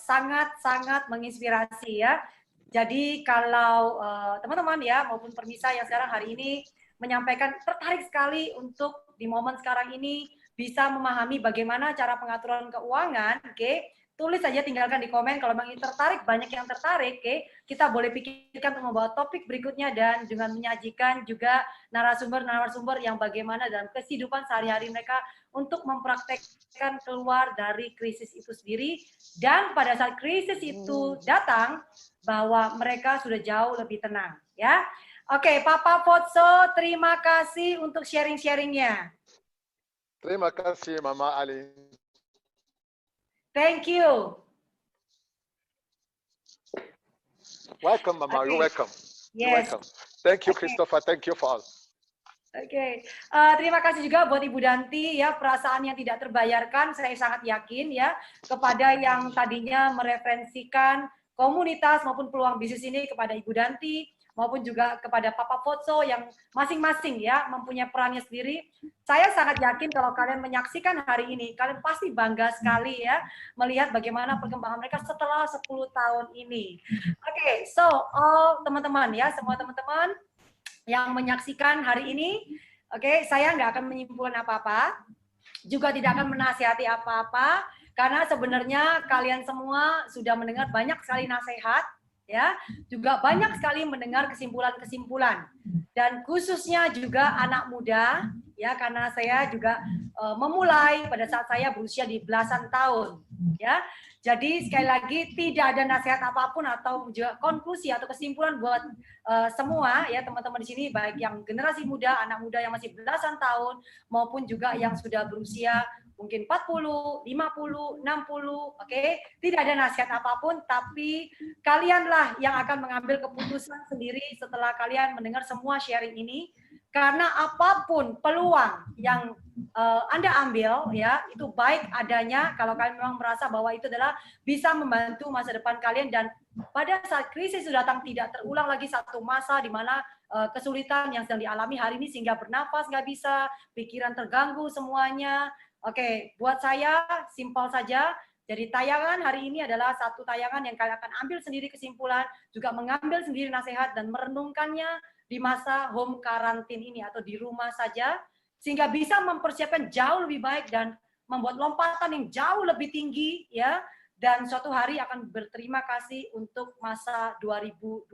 sangat-sangat menginspirasi ya. Jadi kalau teman-teman ya maupun pemirsa yang sekarang hari ini menyampaikan tertarik sekali untuk di momen sekarang ini bisa memahami bagaimana cara pengaturan keuangan, oke, tulis saja, tinggalkan di komen. Kalau memang tertarik, banyak yang tertarik, kita boleh pikirkan untuk membawa topik berikutnya dan dengan menyajikan juga narasumber-narasumber yang bagaimana dalam kehidupan sehari-hari mereka untuk mempraktekkan keluar dari krisis itu sendiri, dan pada saat krisis itu datang bahwa mereka sudah jauh lebih tenang, ya. Oke, Papa Potso, terima kasih untuk sharing-sharingnya. Terima kasih Mama Ali. Thank you. Welcome, Mama. Okay. You're welcome. Yes. You're welcome. Thank you, Okay. Christopher. Thank you for all. Oke, terima kasih juga buat Ibu Danti ya, perasaan yang tidak terbayarkan, saya sangat yakin ya, kepada yang tadinya mereferensikan komunitas maupun peluang bisnis ini kepada Ibu Danti, maupun juga kepada Papa Potso yang masing-masing ya mempunyai perannya sendiri. Saya sangat yakin kalau kalian menyaksikan hari ini, kalian pasti bangga sekali ya melihat bagaimana perkembangan mereka setelah 10 tahun ini. Oke, so teman-teman ya, semua teman-teman yang menyaksikan hari ini, saya nggak akan menyimpulkan apa-apa, juga tidak akan menasihati apa-apa, karena sebenarnya kalian semua sudah mendengar banyak sekali nasihat, ya, juga banyak sekali mendengar kesimpulan-kesimpulan, dan khususnya juga anak muda, ya, karena saya juga memulai pada saat saya berusia di belasan tahun, ya. Jadi sekali lagi tidak ada nasihat apapun atau juga konklusi atau kesimpulan buat semua ya teman-teman di sini, baik yang generasi muda, anak muda yang masih belasan tahun maupun juga yang sudah berusia mungkin 40, 50, 60, tidak ada nasihat apapun, tapi kalianlah yang akan mengambil keputusan sendiri setelah kalian mendengar semua sharing ini, karena apapun peluang yang Anda ambil ya, itu baik adanya kalau kalian memang merasa bahwa itu adalah bisa membantu masa depan kalian, dan pada saat krisis sudah datang tidak terulang lagi satu masa di mana kesulitan yang sedang dialami hari ini sehingga bernafas nggak bisa, pikiran terganggu semuanya. Buat saya simpel saja. Jadi tayangan hari ini adalah satu tayangan yang kalian akan ambil sendiri kesimpulan, juga mengambil sendiri nasihat dan merenungkannya di masa home quarantine ini atau di rumah saja, sehingga bisa mempersiapkan jauh lebih baik dan membuat lompatan yang jauh lebih tinggi ya, dan suatu hari akan berterima kasih untuk masa 2020,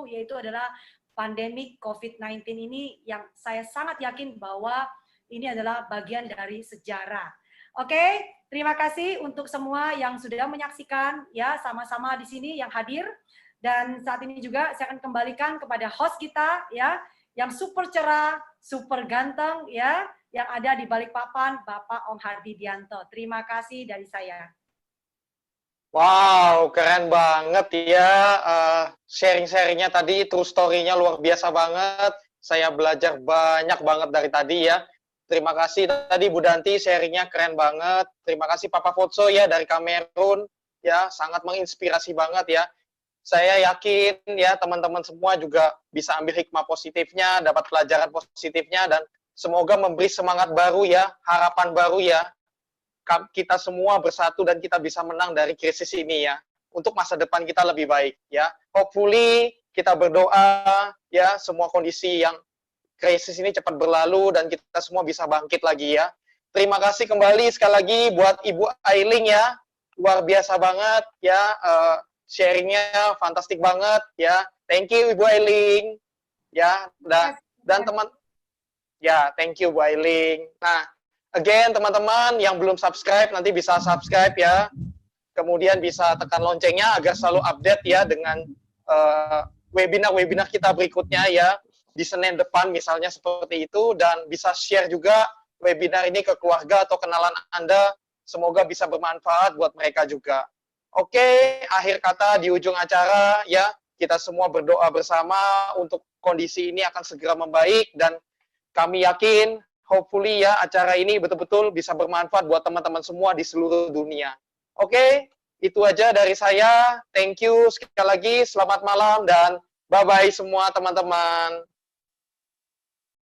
yaitu adalah pandemi COVID-19 ini yang saya sangat yakin bahwa ini adalah bagian dari sejarah. Terima kasih untuk semua yang sudah menyaksikan ya, sama-sama di sini yang hadir. Dan saat ini juga saya akan kembalikan kepada host kita ya, yang super cerah, super ganteng ya, yang ada di balik papan, Bapak Om Hardi Dianto. Terima kasih dari saya. Wow, keren banget ya, sharing-sharingnya tadi, true story-nya luar biasa banget. Saya belajar banyak banget dari tadi ya. Terima kasih tadi Bu Danti, sharingnya keren banget. Terima kasih Papa Potso ya dari Kamerun ya, sangat menginspirasi banget ya. Saya yakin ya teman-teman semua juga bisa ambil hikmah positifnya, dapat pelajaran positifnya, dan semoga memberi semangat baru ya, harapan baru ya. Kita semua bersatu dan kita bisa menang dari krisis ini ya, untuk masa depan kita lebih baik ya. Hopefully kita berdoa ya, semua kondisi yang krisis ini cepat berlalu dan kita semua bisa bangkit lagi ya. Terima kasih kembali sekali lagi buat Ibu Ailing ya, luar biasa banget ya, sharingnya fantastik banget ya. Thank you Ibu Ailing ya, dan teman ya, thank you Bu Ailing. Nah, again teman-teman yang belum subscribe nanti bisa subscribe ya, kemudian bisa tekan loncengnya agar selalu update ya dengan webinar-webinar kita berikutnya ya, di Senin depan misalnya seperti itu, dan bisa share juga webinar ini ke keluarga atau kenalan Anda, semoga bisa bermanfaat buat mereka juga. Akhir kata di ujung acara ya, kita semua berdoa bersama untuk kondisi ini akan segera membaik, dan kami yakin hopefully ya acara ini betul-betul bisa bermanfaat buat teman-teman semua di seluruh dunia. Itu aja dari saya. Thank you sekali lagi, selamat malam dan bye-bye semua teman-teman.